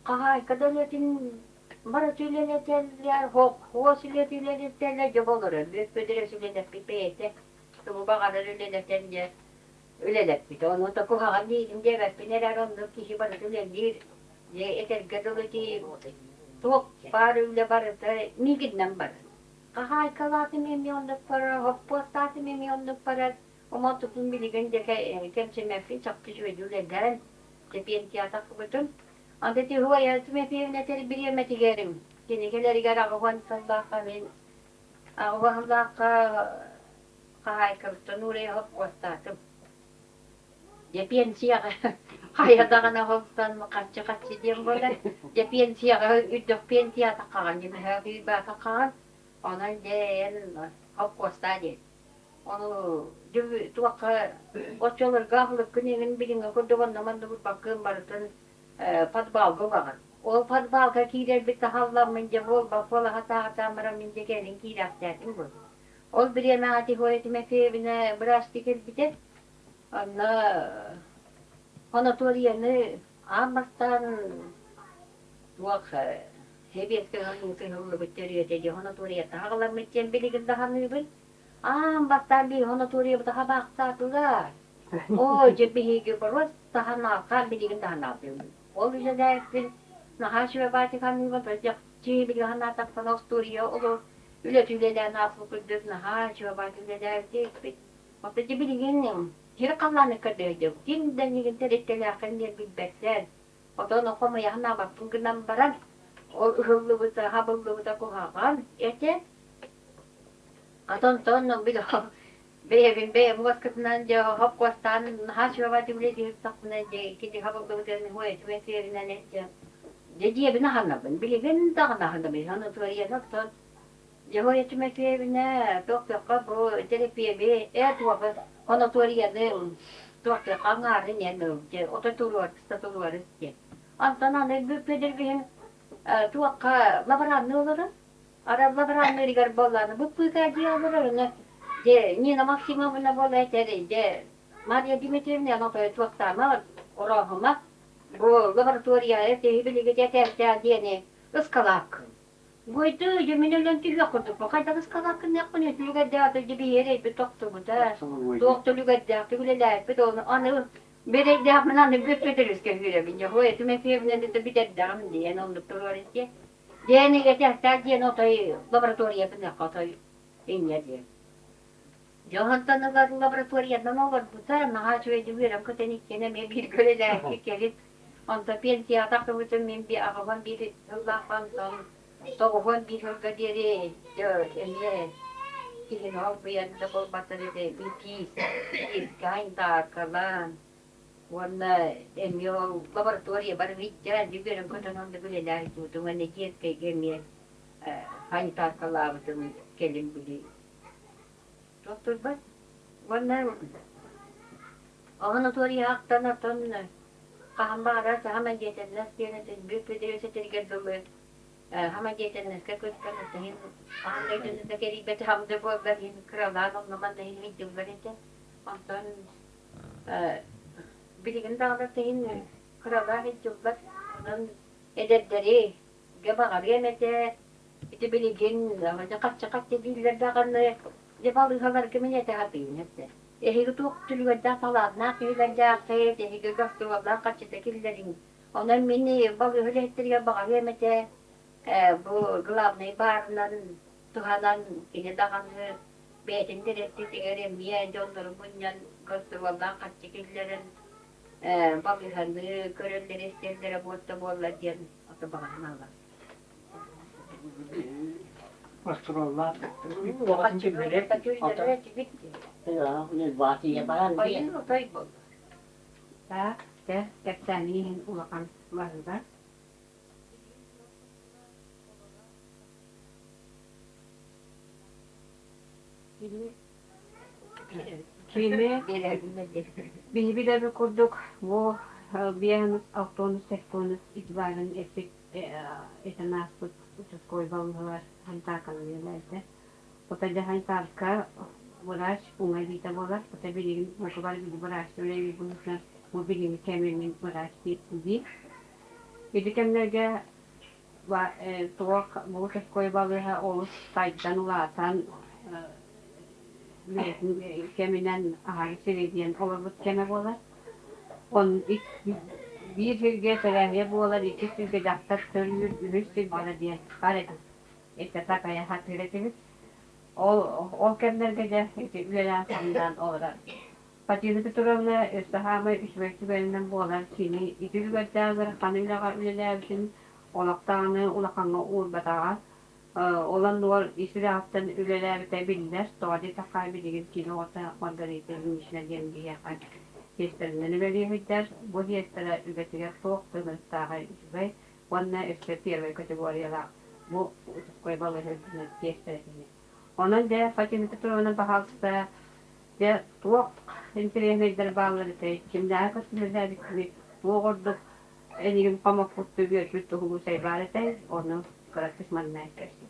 [SPEAKER 4] haykala letin mara tüyleneteller ho siletileneteller jobolur. Büyük bedere sülene pipete. Bu bağırır üleletenler. Ülelek bit onu da kuhagan değilim diye ben neler onu kişi bana tülendir. Je eter gadolati tok parule barata migidnam bar. Kahay kalati memyonluk para, hoppostati memyonluk para. Ama tutun biligen de kemse mefi çaptı şu edüleler. Tepiyen tiyata kubutun. Ante ti huwa ya tume piyevne teri bir yemeti gerim. Kini keleri gara kawan sallaka min. Awan laka kahay kalta nure hoppostatum. Ya piensiya hayatagana hostan makatsi diyem böyle. Ya piensiya üddük piensiya takagan gibi her bir takagan. Onun de hopposta diye. Onu tuaka oçolur gahlık günün bilin koduvan naman da bakın barıtın patbalgı var. O patbalgı kider bir tahallamınca bol bafola hata maramince gelin kiraktatin bu. Ol bir yeme hati hoyetime fevine brastikel biter. Anna Honatoriyanı amastan tuak hebiyet kılığın kılığını bitiriyor dedi. Honatoriya tağlar metten biligin daha nübül. Bastan bir honatoriya daha baksatılar. O cebihi gibi daha nakal biligin daha nakal. O bize dersin nahaşı ve batı kanını batacak. Çiğ bilgi hanatak falan storiya olur. Üle tüyleler nasıl kıldız nahaşı ve batı dersin. Batacı biligin Hira kallanı kadıydı. Kimden yigin teretteler bir bilbekler. Odan okumaya hana bak pıngınan baran. O hırlıvıza, habırlıvıza kuhagan. Ete. Adan sonra bir o. Beyevin muvaskıtından ca hapkostan haşvavati bile diye takmına ca ikidi habırlıvıza huye tüvesiyerinden etse. Dediye bina hanabın. Biligin dağına hanabın. Hanıtıya noktan. Jahoya tümesiyerine doktor bu terapiye bir tuvağı. Honatoriyanın doktor kangarın yanı. Otatuluvar, statuluvar istiyor. Antana ne büyükpedir bihim tuvağı labaranlı olurum. Arab labaranlı rigar bollarını bu püykacı olurunu. Nina maksimumuna bol eteri. Maria Dimitrievna notaya tuvaktama orahıma. Bu laboratoriya etehibilige yeterse diyeni ıskalak. Goytu jeminelen tüyü kurduk. Bakayda ıskalakın yakını tüyüge dağıtı gibi yere bir toktu da. Doktor tüyüge dağıtı güleler. Bir de onu anı bere dağımın anı büyükpedir hüre bince. Hoya tüme fiyevine de bir de dağım diyen onu doktor istiyor. Diyeni yeterse diyen otayı laboratoriya bina katayı inye diye. Johantanı var laboratoriyadan olur bu da nahaç ve cüvürem kötenik gene me bir göleler ki gelip anta pensiya takıvıtın men bir ağaban bir hıllahban son toğuban bir hırga deri emre kilin ol bu yanında bol batırı de bir pis kain da kalan Wanna emyo laboratoriya bar vitja cüvürem köten onda göleler tutu vane kiyet kegemiye hani tarkalavıtın gelin bili Doktor bak, bana laboratoriya haktan atan kahamba arası hemen getirdiler, büyük bir derece tergedolu hemen getirdiler, kakutkan atahin, ahmetiniz de keribet hamde boğazlar, hin kraldan onlaman da hin videolar ete, ondan bilgin dağlar da hin kraldan videolar, ondan edetleri, gebağar yemete, iti bilgin, kaçça değiller dağını, Cevalı haber kimine tahabbin hepsi. Ehi tuğ tülüveden falan, nakilden cahit, ehi gagastı valla kaçı tekillerin. Onun mini balı hüle ettiriyor bağı yemete, bu glavnayı bağırından, tuhanan, yine dağını, beytin diretti tigerim, yiyen donları bunyan, gastı valla kaçı tekillerin, balı hanı, görüldere isterlere boğutta boğula diyen, atı bağırın Allah.
[SPEAKER 2] Astrollar.
[SPEAKER 4] Kaçı görüldere bitti.
[SPEAKER 5] Ya, ne vatiye baran diye.
[SPEAKER 4] Ayın otay bu. Ta, tersanihin ulakan vardı. Kimi birbirine kurduk. Bu biyanız, avtonuz, sektonuz, itibaren ettik, etenas uçuz koybalmalar, hantakanı yerlerde. Ota da hantarka, uğraş, umay bita bolar, ota bilgin, okubar bilgi uğraş, öyle bir buluşlar, bu bilgini kemirinin uğraş değil. Yedikemlerge tuğak, bu uçuz koybalıha oluş, saydan ulatan, keminden ahari serediyen olabut keme bolar. On bir sürge terahiye bolar, iki sürge daftar törüyor, üç sürge bolar diye karedim. İşte takaya hatırlatırız. O kemlerge de üyeler sandan olarak. Patini tuturumda istihame üsmekti benden bolar kini. İki sürgetler kanıyla üyeler için olaktanı, ulakanı uğur batağa. Olan duvar işleri haftan üyeler bitebilirler. Doğada takay bilgin kini orta margaritenin işine geldiği yakar. Hislerinden veriyorlar. Bu hislere üretiyor çok sınırlıkta ve onunla üstü kategoriyalar. Bu koybalı hepsine hisleriyle. Onun da Fatih Tutu'nun bahaltıda ve çok internet bağları da kimler katılırlar gibi bu orada en iyi pamak kutu bir sütü bu seyrede onu karakterismanına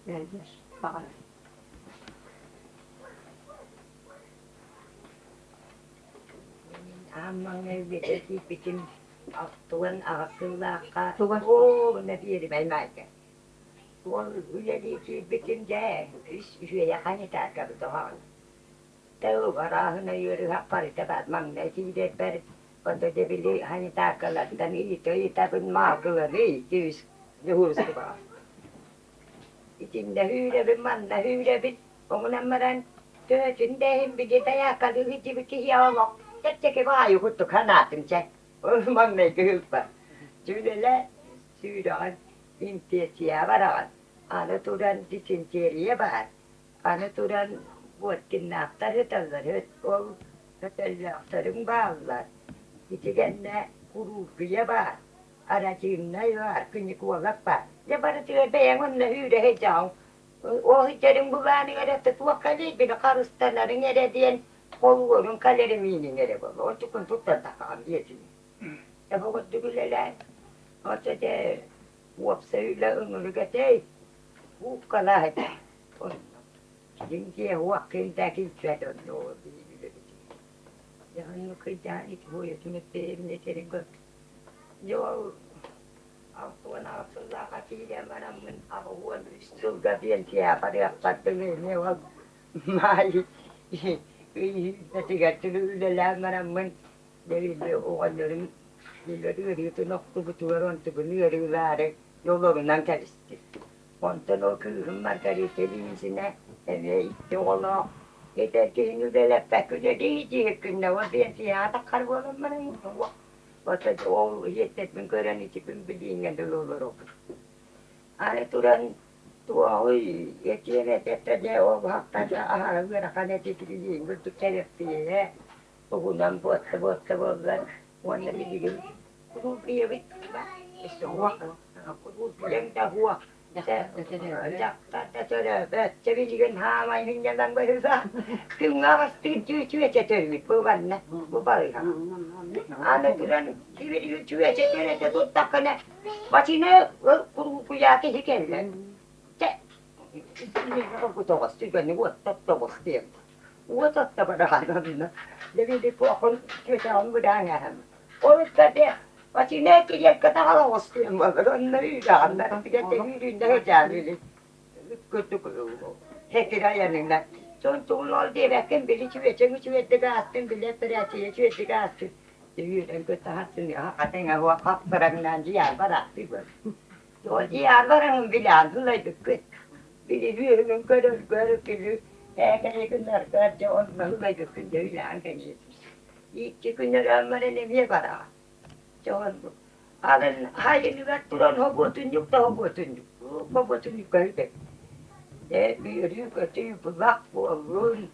[SPEAKER 4] verdiler. Bakalım.
[SPEAKER 6] Amang evdeki bitim tuan akıllaka
[SPEAKER 4] Tugas.
[SPEAKER 6] o ne diye ben mayke. Tuan üyeliği bitim de iş üye hani takabı doğan. Tahu barahına yürü hakari tabat mang ne tide per kondo debili hani takalattan itu tapın mağgıları düz yuhuruz kuba. İçimde hüre bir manna hüre bir onamaran töçündeyim bir gide yakalı hiç bir kiyavak. Çek vayu kuttu kanatım çek. Mang ne kıyılpa. Cüleler sürüğün imtiyasiya varan. Anı turan disin çeriye var. Anı turan buat kinaktar hıtallar hıt ol. Hıtallaktarın bağlar. İçigenne kurufiye var. Aracığınlar var. Kınık kuvalak var. Ya bana tüye beyan onunla hüre hecağım. O hıcarın bu bani eretti tuvakkali bile karıstanların erediyen Kovuğunun kalerimiğinin ere baba. O tukun tuttan takağım yetim. Ya bu kutlu güleler. O da huopsayla ıngırı getey. Hukkala hete. Jinkiye huakkinta kiltvet on o bilir. Ya onu kıytan hiç bu yetmet değerine terin kök. Yo Tuan Abdullah katile manamın avuğun üstülga bir tiyapar yaptattığını ne var. Mai. Natigatulu ulalang naman dahil oğulların ileri noktu buturon tubunları ulare yollarından teresti. Ondan o köyün margaritelisine eve itti ola. Yeter ki nübele peküle diyecek günde o bir tiyata karbolun bana yutma. Vata o yeter ben gören içipin bildiğine de olur olur. Ani turan tua oi yetiene tette o hakta ahara verakane tikiliin guttu tereppiye puhunan buottan wanna bigil kudu piye isto huak kudu lenta huak jakta tere bet cebigen ha mai hinja dan bahasa kunga pasti cuy ceter bu banna bu bari ana turan cuy ceter te tuttakane bacine kudu kuya ke hikelle Aku tahu pasti kan ni buat tak pasti. Buat tak pada hal Jadi di pokok kita orang berdangan. Orang kata pasti nak dia kata kalau pasti macam ni dah anda kita tinggi dah jadi. Kutu hekira ya ni nak. Contoh lol dia bahkan beli cuci cuci dekat atin beli perhati cuci dekat atin. Jadi yang kita hasil ni kata ngah hak barang nanti apa dah tiba. Jadi barang beli anu lagi dekat. Biliyorum kadar kilo ekene günler kadar onları da götürdü yani. İki günler amare ne bir para. Çoğun bu. Alın hayırlı ver turan hobotun yok da hobotun yok. Hobotun yok kaydı. Bir yürüyü kötüyü bulak bu olun.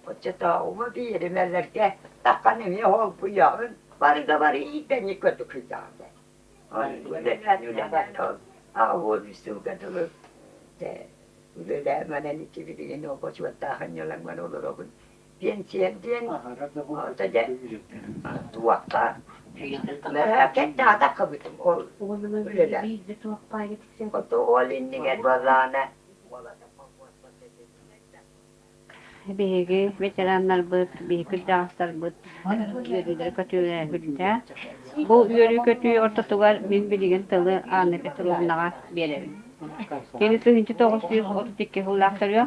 [SPEAKER 6] O çata o bir yeri mellerke takanı ne hol bu yağın. Bari da bari iyi de ne kötü kıyağında. Onu öyle o üstü kadar Udah mana ni TV ini apa cuaca hanya lang mana ulur pun. Pian pian pian. Saja tua Merak daha da kabıtım. Öyleler. O da olin diye bazana.
[SPEAKER 4] Begi veteranlar bıt, begi dağıslar bıt, yürüleri kötüler hülte. Bu yürü kötüyü ortatugar min bilgin tılı anı petrolünağa belerim. Kendisi 1932 hullaktarıyor.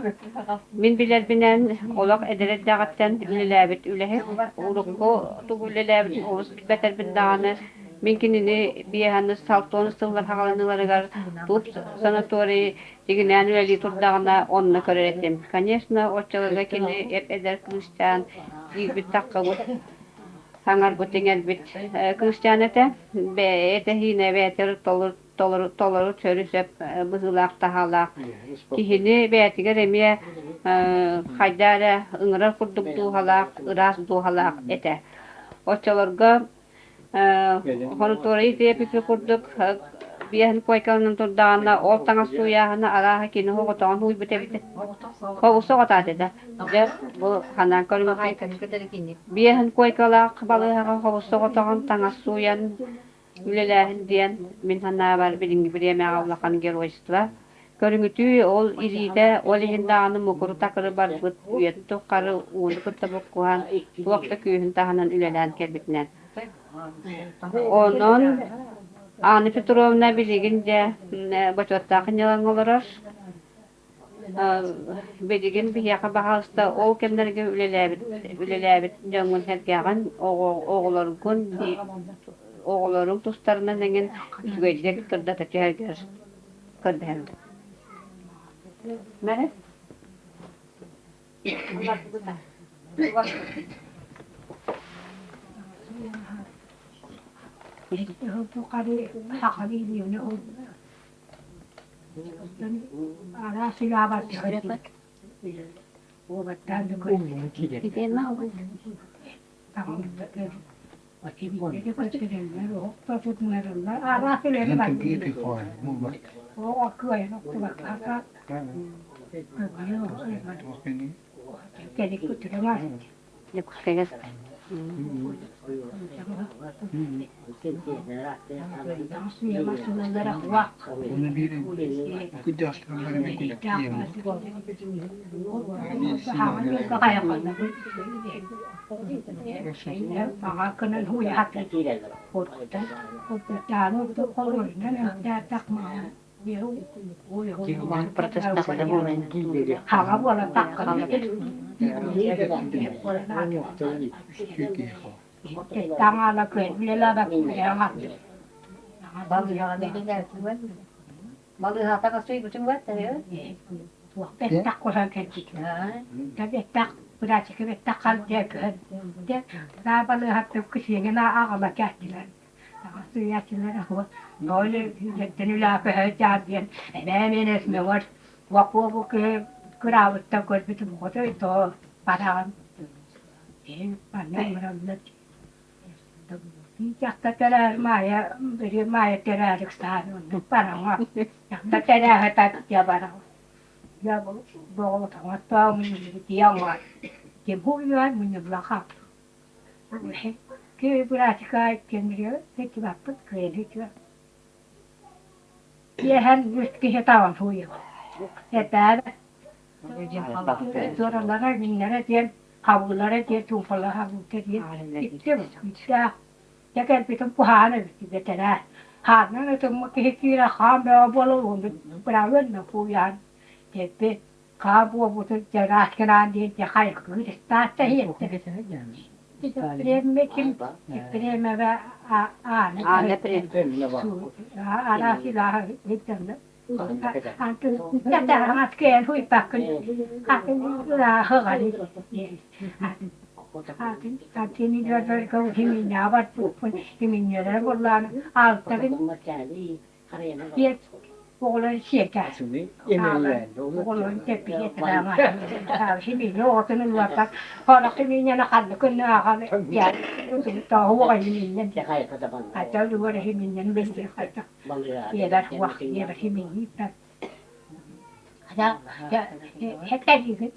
[SPEAKER 4] Min biler binen olak ederet dağıttan ülelebit ülehe. Ulukku tugulelebit oğuz beter bin dağını. Minkinini biyahanı saltonu sıvlar haqalanıları gar tut sanatori diginen üleli tuttağına onunla körer ettim. Конечно, oçalıga kini hep eder kılıçtan bir takka bu. Hangar bu tengel bit kılıçtan ete. Be ete hine ve eter toluru çörüsep bızılak tahalak. Kihini beyetiger emiye haydara ıngırar kurduk duhalak, ıras duhalak ete. Oçalıga Honotori diye bir kurduk. Biyahin koykanın turdağına ortana suyahına araha kini hoğutan huy bite bite. Hoğusu otat ede. De bu hanan körümü biyahin koykalak balığa hoğusu otan tanga suyan ülelehin diyen min hanna var bilin gibi yemeğe avlakan gel oystular. Körüngütü ol iride olihin dağını mukuru takırı bar bıt üyettu karı uğunu kıtta bukkuhan tuakta köyün tahanan ülelehin kelbitinen. Onun Anı Petrovna biligince başottaqın yalan olarar. Biligin bir yaka bahasta ol kemlerge ülelebit jangun hergagan oğulların dostlarına zengin ügeycek kırda taçı herger kırda hem. Mene?
[SPEAKER 3] Bu kadar haklı diyor ne oldu? Ara silah var. O battan da koy.
[SPEAKER 4] Gidin mi oldu?
[SPEAKER 3] Tamam. Ne gösterenler o tutmayanlar. Ara silah var. O akıyor nokta bak. Haka. Gelik götüremez.
[SPEAKER 4] Ne kuskeges?
[SPEAKER 3] Suya masumlara vak.
[SPEAKER 7] Onu bir kucaklarına bir kucaklayayım. Kena huya hatta.
[SPEAKER 4] Protesta pada mulai.
[SPEAKER 3] Hava bola takkan. Tangan aku bila dah jangan.
[SPEAKER 4] Balı hata kasih kucing buat tadi.
[SPEAKER 3] Waktu tak kurang kecil. Tapi tak berarti kita takkan dia kan. Dia dah balu hati kesini na agak kecilan. Suya kecilan aku. Oleh jadi lah perhatian. Bemin esme var. Waktu ke kurawat tak kau betul betul itu padahal. Pandai merambat. Jakta terar maya, beri maya terar ekstan, parang jakta terar hatat dia barang. Dia bawa tangan tahu dia mat. Dia bukan menyebelakang. Ke berarti kaya kendria, itu bapak kredit juga. Dia han just kehitawan huya. Eta orang lain minara dia habulara dia tumpala habu dia. Itu bisa. Ya kan pitung puhana kita cara. Hana itu mungkin kira kami boleh untuk berawal nak puyan. Jadi kamu butuh cara kenan dia jakai kerja start saja. Dia mungkin dia mungkin
[SPEAKER 4] Ada pren.
[SPEAKER 3] ada silah itu. Antu kita hangat kian hui pakai. Pakai lah hari. Tapi ni juga kau himin awat pun himin ada bulan alta kan dia boleh siapa boleh tapi dia terama himin lo tu ni luar tak kalau himinnya nak ada kena kalau ya itu tahu kan himinnya ada luar himinnya besi ada dia dah waktu dia dah himin itu ada ya hektar itu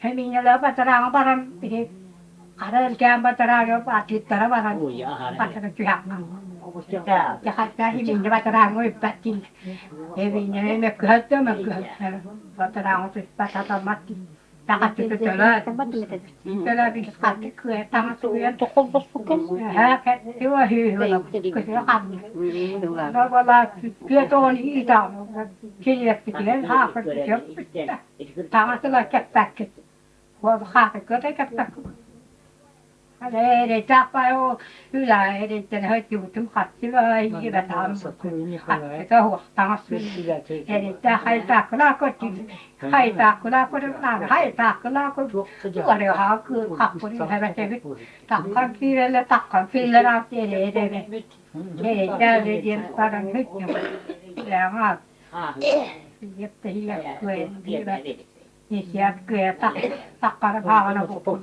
[SPEAKER 3] Himinnya lepas terang barang pilih Kararken batarang pati tarabaran.
[SPEAKER 5] Oh ya har.
[SPEAKER 3] Patara tuhangan. Jakarta himin batarang ipatil. Evine mekhatta mekhatta. Batarang patata mati. Takat itu telah. Telah biskat kue tangan kue. Ha itu hiu. Kesekan. Nabala kue tuan hitam. Kiri kiri ha kerja. Tangan telah ketak. Wah ha kerja ketak. Để chắc bao như là để chân hơi chịu chúng khát chứ là như là tham khát cái hoạt tăng suy để chắc hay tạc là có chịu hay tạc là có được làm hay tạc là có vừa đều họ cứ khát của đi hay là chơi tạc con phi là tạc con phi là nào để cho để điện qua đằng hết là mà giúp thì cười đi là siap ke tak para na po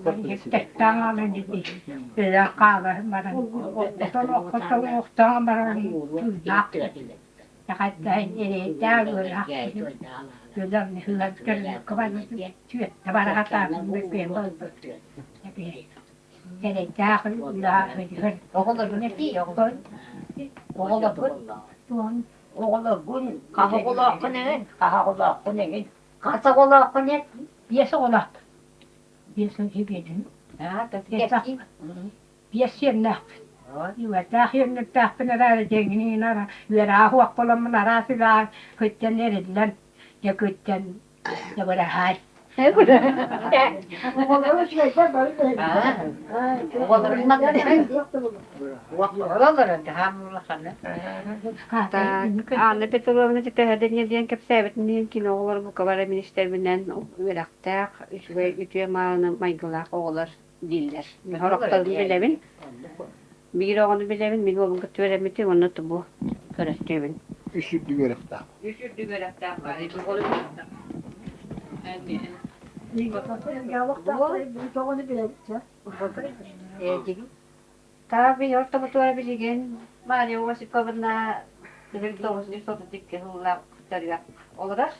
[SPEAKER 3] tekang na ni ya ka ba maran to maran nak ya ka dai ni ja lu ha yo dam ni hulan kan ko ba ni chuyện ta ba ka ta me pe ba ya pe ya de ja ko la hơn ko ko ni ti ko ko ko tuan
[SPEAKER 6] Oğlu gün
[SPEAKER 3] kaholo ko ne Kasa ola ko ne biasa ola biasa hibedin biasa na Iwa tahin na penara jengini nara wera huak polam nara sila kuchan neredlan ya kuchan ya berahai
[SPEAKER 4] Anne petologna sitten hädin dien kapsävet niin kinolar bu kavara ministerbinden verakta ve ütüyemağını maygılar oğlar diller. Horaktalı bilevin. Bir oğlanı bilevin min olun götüremeti onu da bu körestevin.
[SPEAKER 7] Üşüdü görüp da.
[SPEAKER 4] Üşürdü verakta var. Bu oğlu verakta. Tapi orta betul bisigin Mario masih kabarna dari tahun ini suatu tiga hulak dari orang.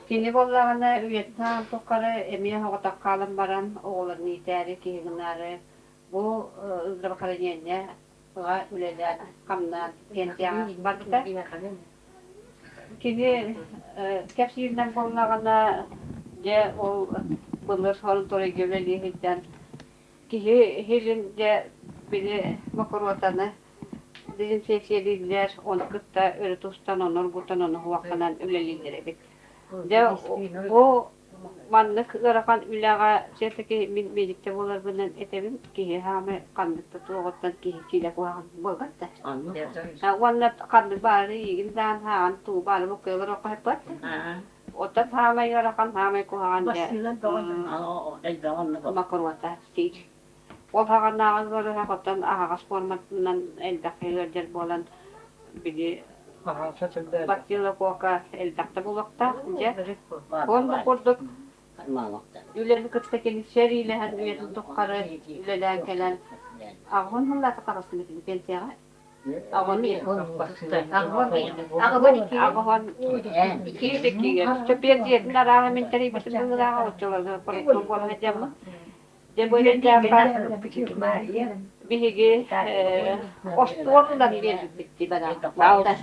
[SPEAKER 4] Kini bollagana üyetna tokara emiye hawata kalan baran oğlan niteri ki günleri bu ızdıraba kalanyenye bu üleler kamdan kentiyan bakta. Kini kapsiyden bollagana je o bunlar hal tore göveli hitten ki hirin de biri makorvatana dezinfeksiyeliler onu kıtta öğretustan onur butan onu huakanan ülelilere bit. De o manlık ırakan ülaga seteki birlikte bolar bundan etebim ki hame kandıkta tuğuttan ki çilek huakan bogatta. Ha vanna kandı bari yigildan ha antu bari bu kılar o kahpat. Otat hame ırakan hame kuhan de makorvata stil. Ol hagan nagan böyle hakatan ağaç formatından eldakilerde bolan biri Baktiyla koka eldakta bulakta ince. Onu kurduk. Ülerini kıttakeni seriyle her üyetin tukkarı üleden gelen ağın hılla takarasını pensiyaga. Ağın bir. Ağın iki tekiye. Çöpeye diyetin arahamin teri bitir bunu ağa uçuyorlar. Parıklı bolan edeceğim. De böyle cevaplar bihigi ostorundan bitti bana. Malda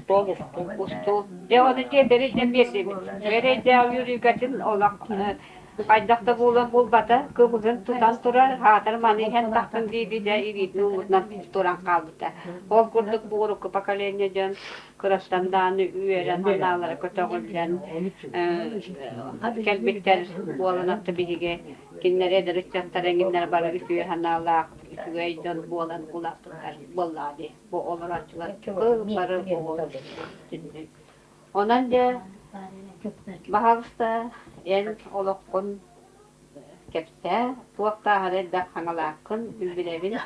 [SPEAKER 4] ostor. De onu de beri de bitti. Beri de yürü kaçın olak. Aydakta bulan bulbata kıbızın tutan tura hatar mani hen tahtın dedi de irit numutdan turan kaldı da. Ol kurduk buğru kıpakalenya can kırastandan üyeren analara kötüğünden kelbekler buğalanattı bihigi. Kinler eder içattar enginler bara üyü hanala üyü can buğalan kulaktılar. Bolladı. Bu olur açılar. Kıparı bu. Ondan da bahalsta el olokun kepse tuakta hare da hangalakın bilbilevin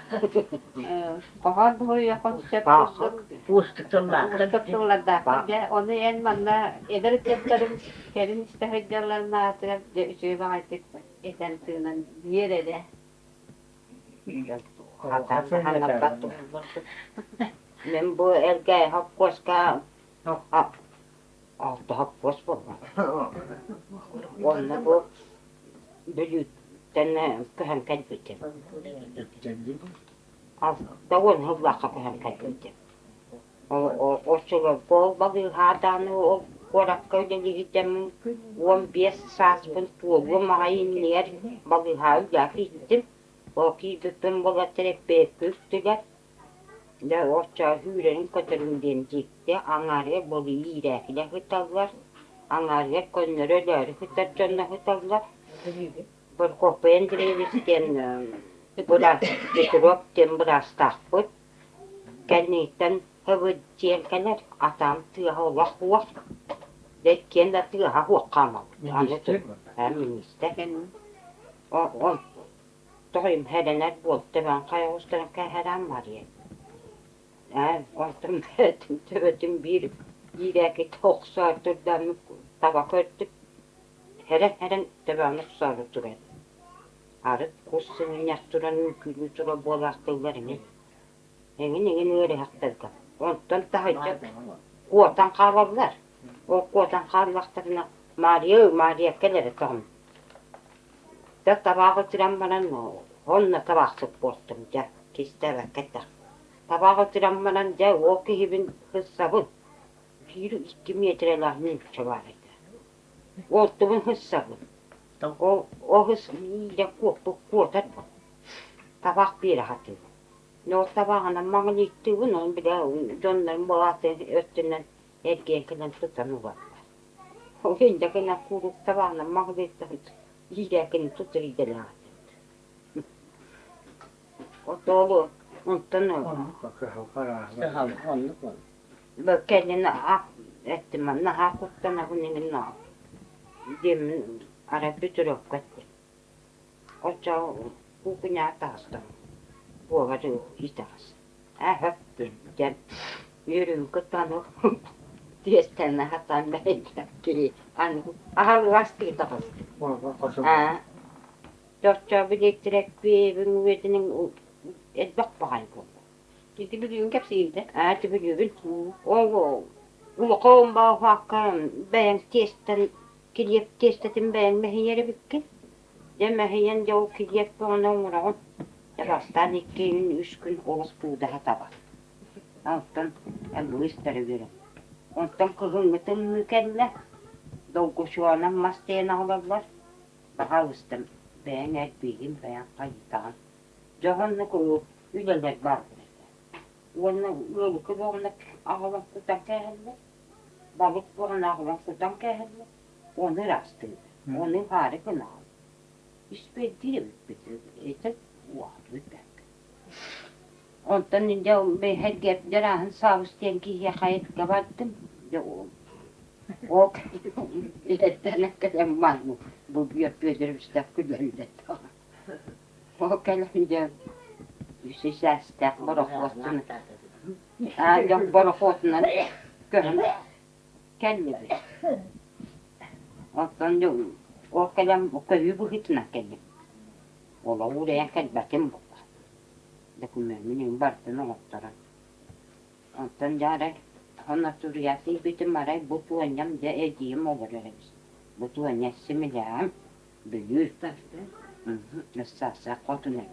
[SPEAKER 4] kohar bu yakın sepusuk pustuklar da de onu en manna eder teplerim kerin isteheclerlerine atıp de şey vakit eten tığınan yere de
[SPEAKER 6] Men bu erkeğe hakkoska altı hakkos bu. Onunla bu bölü
[SPEAKER 5] Tänne köhän kälpyttem. Da on hyvä köhän kälpyttem. O sulla polvavil haatan o korakkoiden lihitem on pies saaspun tuo main ner bavil haa ja hittem. O kiitettem volatere peekkyhtygät. Ja otsaa hyyden koterunden tikte angare boli liiräkillä hytallar. Angare konneröder hytatsonna hytallar. Por kopeen treivisten puhutaan purastahput. Käniitten hövydsielkäner atam työhön lahua. Lekkien työhön huokkaamaan. Minister. On toim hädänä vuottavan kajoustana käydään marjeen. On tövetyn bir iräkit hoksaa tuodaan tavakötty. Hädän tövännä saavuturen. Arret kussin jähturan kyllä tuolla puolastelijarin. Engin yöde haktelka. On ton tahoitja. Kuotan kaavallar. O kuotan kaavallastarina Maria keleret on. Tätä vaakottirammanan honna tavaksut puoltamut ja kistävä kätä. Tavaakottirammanan ja uokki hyvin hissavun. Piiru ikki mietrellä nyhtsä vaarita. Ottuvun hissavun. Ohus ja kuotat. Tavak piirahatin. No tavahana magnittuun on pitää jonnan muoten öttynän erkeenkälän tutanuvalla. On hintakin kuuluu tavahana magnittuun. Iräkin tutridellaan. On tuolla on tänne. Mä käyn että mä nähdään kuttana kun niin naa. Dim ara pytyrokkatte. Otsaa kukunyaa taasta. Puovatu itässä. Höppyn ja yhdyn kotana. Tiestään nähdään meitä. Haluan lastia takaisin. Jotta vilittirekkiä vyötinen et bakpaikko.
[SPEAKER 4] Kiitti pylyyn käpsiiltä.
[SPEAKER 5] Tyvylyvyn. Ulkoonpaa hakkaan bään tiestätin bään mehin järvikki. Ja mehin joukki jäppään omraon. Ja vastaan ikkiin yskyn olospuuta tavat. Auttan ja luistari vielä. Ontan kuhungetun mykellä. Toukosuonan masteen alallar. Haustan bään piikin bään kaitaan. Johon nuku ylelle varmille. Vuonna vuonna ahavan kutan kähelle. Valut vuonna ahavan kutan kähelle. On rastin. On niin haarikin ahavan. Ispeen tiedävytpytyy. Ei se uahdytään. On tänne jo me hetket jarahan saavustienkin ja kaikka varten. Joo. Och että näkään maailma. Bubia pyötärvistä kyllä yhdetään. Okei, ja sisästä porohuottuna. Ja porohuottuna. Kyllähän källivi. Otan jo. Okei, hyvin näkään. Olla uuden kälväten mukaan. Ja kun me minun varten ottaran. Otan jäädä. Honna turjasi pitämärä butuanyam ja ediyim overevis. Butuanyassi millään. Bylyystä. Sasa kotuna.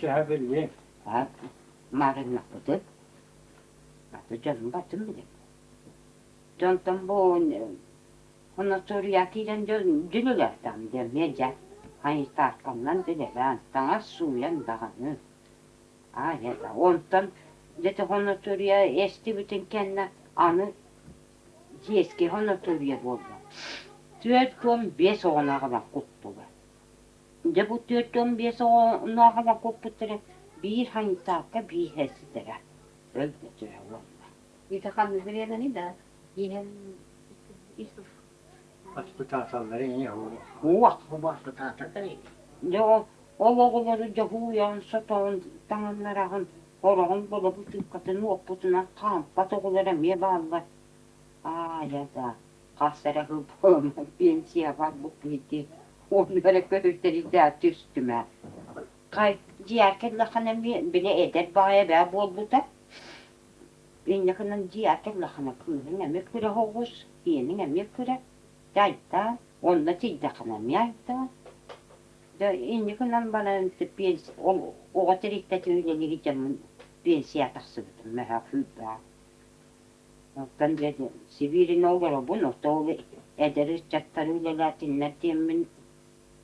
[SPEAKER 2] Sehän veli.
[SPEAKER 5] Maren nappute. Mä jälleen battumille. Tonton boon. Honna turjasi den jyllähtään ja miedä. Hai tarkkaan tilevään taas suujan tahanne. Ja ontan. Detta honna turja estiviten känna anu jeski honna turja vuonna. Työt kom besoonahana kuttuva. Ja bu työt kom besoonahana kupputtere biirhan taakka biihesitere. Ölte työ vuonna.
[SPEAKER 4] Niitä kannus vielä niitä. Ihan istu.
[SPEAKER 2] Vastutaan sallerin ihan.
[SPEAKER 5] Vastutaan tätä. Joo, olokuvaru ja huujan sotoon tanganarahan. Oron polo putikkaten nuopputuna kampatokulere mievalla. Jata. Kassera hupolma piensiä valbukkiitti. Huomioida köyhteli tää tystymään. Kai järkellä hänen bile eder bae vuolluta. Pienjäkänän järkellä hänen kyhden mykkyrä hokus. Pieningä mykkyrä. Täyttää. Onna tidda hänen mjäyttää. işte inni kunan bana pens o terikte tüyleri gideceğim pensiya taksıdım mehafüba. Noktan dedi Sibirin olur bu nokta ederiz çattarıyla latinler diyemin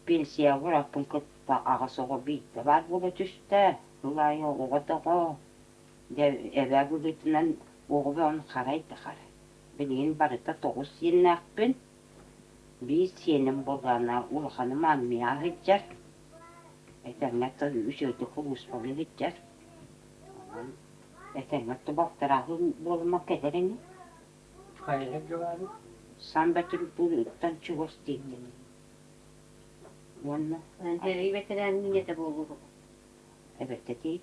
[SPEAKER 5] pensiya var apın kıtta ağası o bitti var bu tüste ulayı o da o de eve gülütünden o ve onu karaydı karay. Bilgin barıta 9 yılın akbın biz senin bolana ulhanım almaya hıccar. Eternet tabi üşüdü kurus bolu hıccar. Eternet de baktarahı bolmak ederini.
[SPEAKER 2] Hayırlı civarı.
[SPEAKER 5] Sen betül buluttan çuvas değildin. Onunla
[SPEAKER 4] Ben her veteren niyete bulur.
[SPEAKER 5] evet dedi.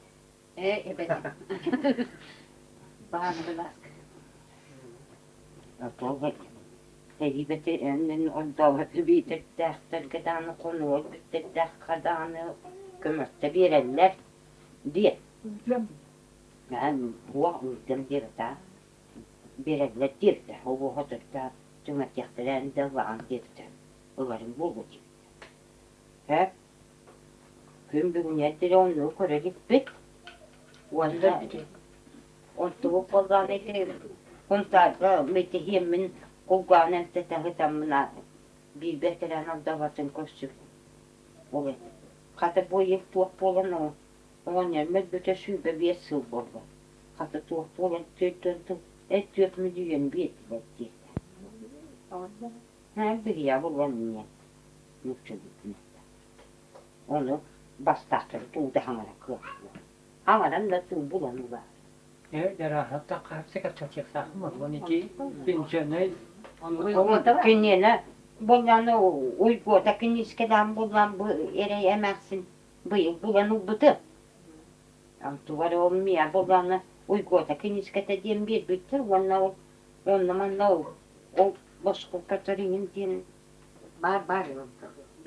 [SPEAKER 4] Evet. Bağlı bak.
[SPEAKER 5] Atol Elbette önden o davası bir tehter kadanı konu tehter kadanı kömürte verirler diye. Ben bu uygun bir de verirler diye de o hatta tümet yaktıran devam diye de umarım bu gibi. Hep gün bir nedir onu koruyup bit. Valla o koldan eti kontarda metehimin Kuganen tetähitämmänä viibehtelen on tavaten kossu. Olet. Kata pojik tuo puolen on ja med bytte sybe viessuborva. Kata tuo puolen tyttön et työt myjen viettivätti. Hän pihiä vuonna nyt on vastahtelu tuute hangala kuokkua. Hangalan da tuu bulan uva.
[SPEAKER 2] Evet, rahatla karşı kaçacak sakma. Bunun için pensiyoner
[SPEAKER 5] Kinnene bulanı uyguda kinniskedan bulan bu ere emeksin. Bulan ubıtı. Tuvarı olmaya bulanı uyguda kinniskete diyen bir bitir. Onunla o başka Katarinin diyen
[SPEAKER 4] Var.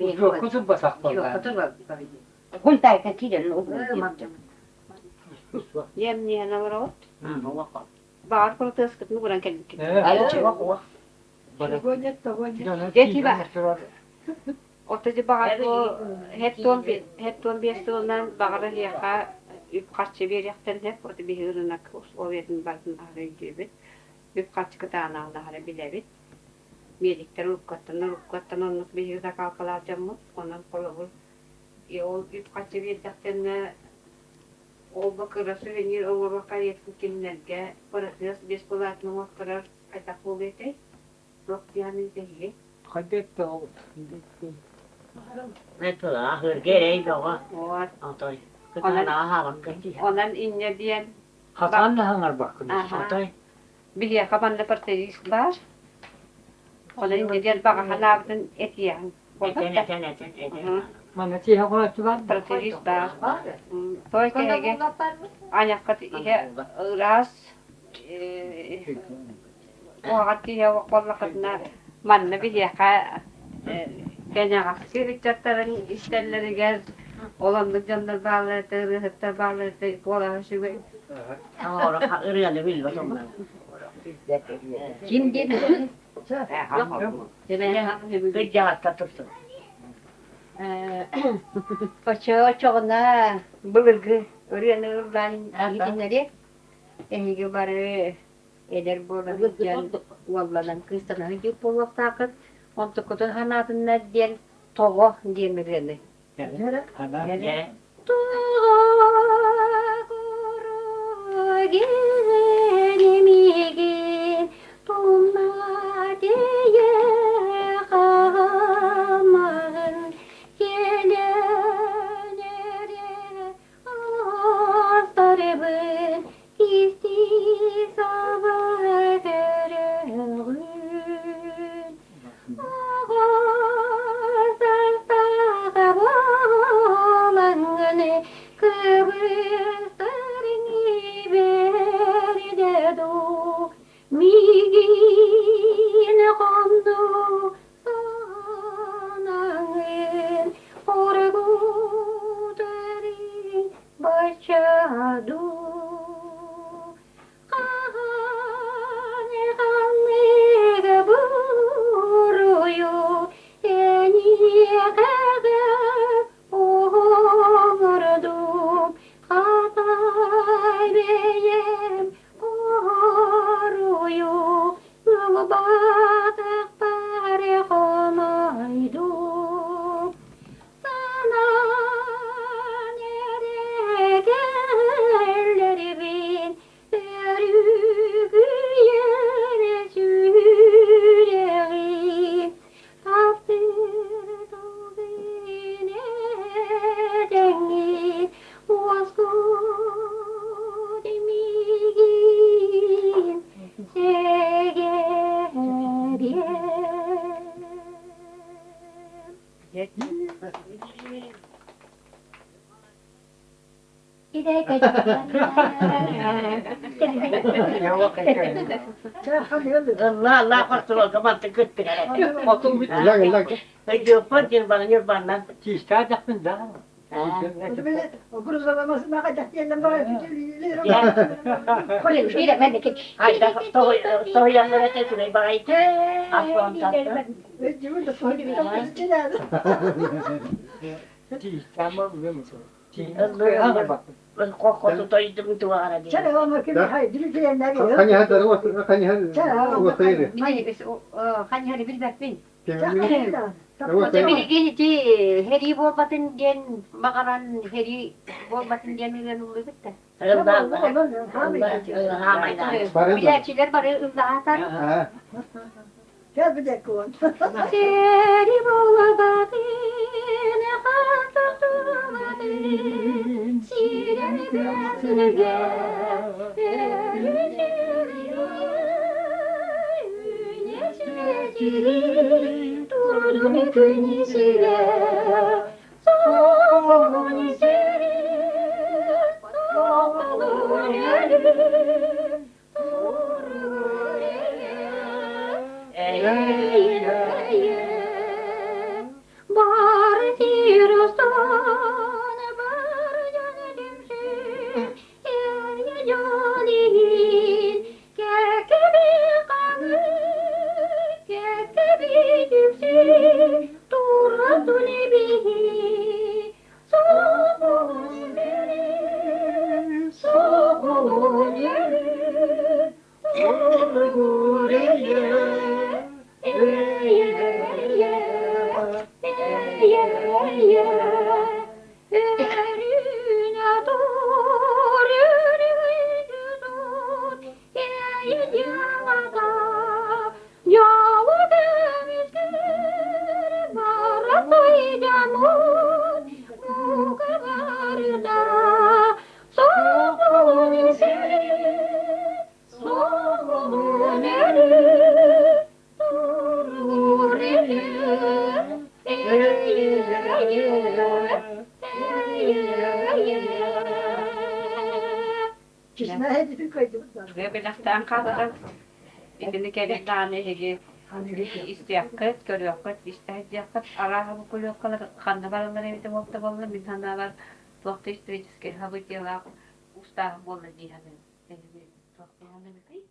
[SPEAKER 2] uzun kuzun basak
[SPEAKER 4] Yok,
[SPEAKER 2] balar.
[SPEAKER 4] hatırlar.
[SPEAKER 5] Kuntayka kiren o
[SPEAKER 4] Yemniye ne var o? Bağır protes kıtını buran keldik.
[SPEAKER 2] Evet.
[SPEAKER 4] Deti var. Ortacı bağır bu hep ton bir yıldan bağırı yaka üp kaççı bir yaktan hep orta bir hırınak o verin bazın ağrı gibi. Üp kaççı kıtağına aldı hara bilebit. Birlikte rukattan onluk bir hırda kalkalarcam mı? Ondan kolu bul. O üp kaççı bir yaktan o bakıra sürenir o bakar yetkin kimlerge parasız biz kulatma muhtarar aytak bul ete. Yok yani değil.
[SPEAKER 2] Kadet de o.
[SPEAKER 5] Ne tuğa hırgerey doğa.
[SPEAKER 4] O
[SPEAKER 5] Atay. Kıtana havan kaçı.
[SPEAKER 4] ondan inne diyen
[SPEAKER 2] Hasan da hangar bakın.
[SPEAKER 4] Aha.
[SPEAKER 2] Atay.
[SPEAKER 4] bir ya kaban da parteris var. Ondan inne diyen baga halabdan etiyan.
[SPEAKER 5] Eten.
[SPEAKER 2] Mana tiha kolatı var.
[SPEAKER 4] Parteris var. Toy kege anyakat ihe ras o hati ya kollakatna manna bir ya ka kenya askeri çatların işlerleri gel olanlık canlar bağlı hıtta bağlı kola şu
[SPEAKER 5] Ama orada ıryalı bil bakalım.
[SPEAKER 4] kim dedi?
[SPEAKER 5] Gıcca tatırsın.
[SPEAKER 4] Çoğuna bılgı öğrenirler gidinleri enge barı eder bolan valladan kıstana gidip olmak takın onta kutu hanatın ne diyen togo diyemirlerdi.
[SPEAKER 2] Hanan.
[SPEAKER 4] Gelenimigin tumma diye kaman gelenere astarımın istisaba vereğin ağustarda kabumanını
[SPEAKER 5] Allah Allah korktular kaman tıkıttı.
[SPEAKER 2] Okul bitti.
[SPEAKER 5] Haydi fırtın bana yurbandan.
[SPEAKER 2] Çişler yapın da.
[SPEAKER 3] Okuru zalaması ne kadar yerden bana küçülüyor.
[SPEAKER 5] Haydi soğuyanlara tekrar bakayım. Aslan tatlı.
[SPEAKER 3] Cıvırda soyduğum için lazım.
[SPEAKER 2] Çişler mi biliyor musun?
[SPEAKER 5] Allah'ım kokusu doydum duvara diye.
[SPEAKER 3] Sen ama kimi haydi bir diyenler yok.
[SPEAKER 1] Hani hadi hani hadi.
[SPEAKER 4] Hani hadi bir bakmayın.
[SPEAKER 1] Evet.
[SPEAKER 4] Bilgi heri bolbatın den bakaran heri bolbatın den oluyor bitti. Biletçiler bari ımdahatan.
[SPEAKER 1] Ha.
[SPEAKER 3] Gel bir dakika on.
[SPEAKER 4] Heri bolbatın kalkatmadın sireni bezine Durdum güneşine, soğuk güneşine, soğuk yerim, durur Bar tirostan, bar canedimsin, canihin, kekebi kanı, kekebi düşsün, duratun bihi, soğuk yerim, soğuk yerim, durur
[SPEAKER 3] Kişine hediye koydum.
[SPEAKER 4] Ve bilaktan kalırız. İkini kere tane hegi istiyakıt, görüyakıt, istiyakıt, araha bu kulüyakıt, kandı barınları evde mokta bollu, bir tane var, tuakta isteyeceğiz ki, ha bu yıllar ustahım bollu diye. Beni bir tuakta yanına bir kıyım.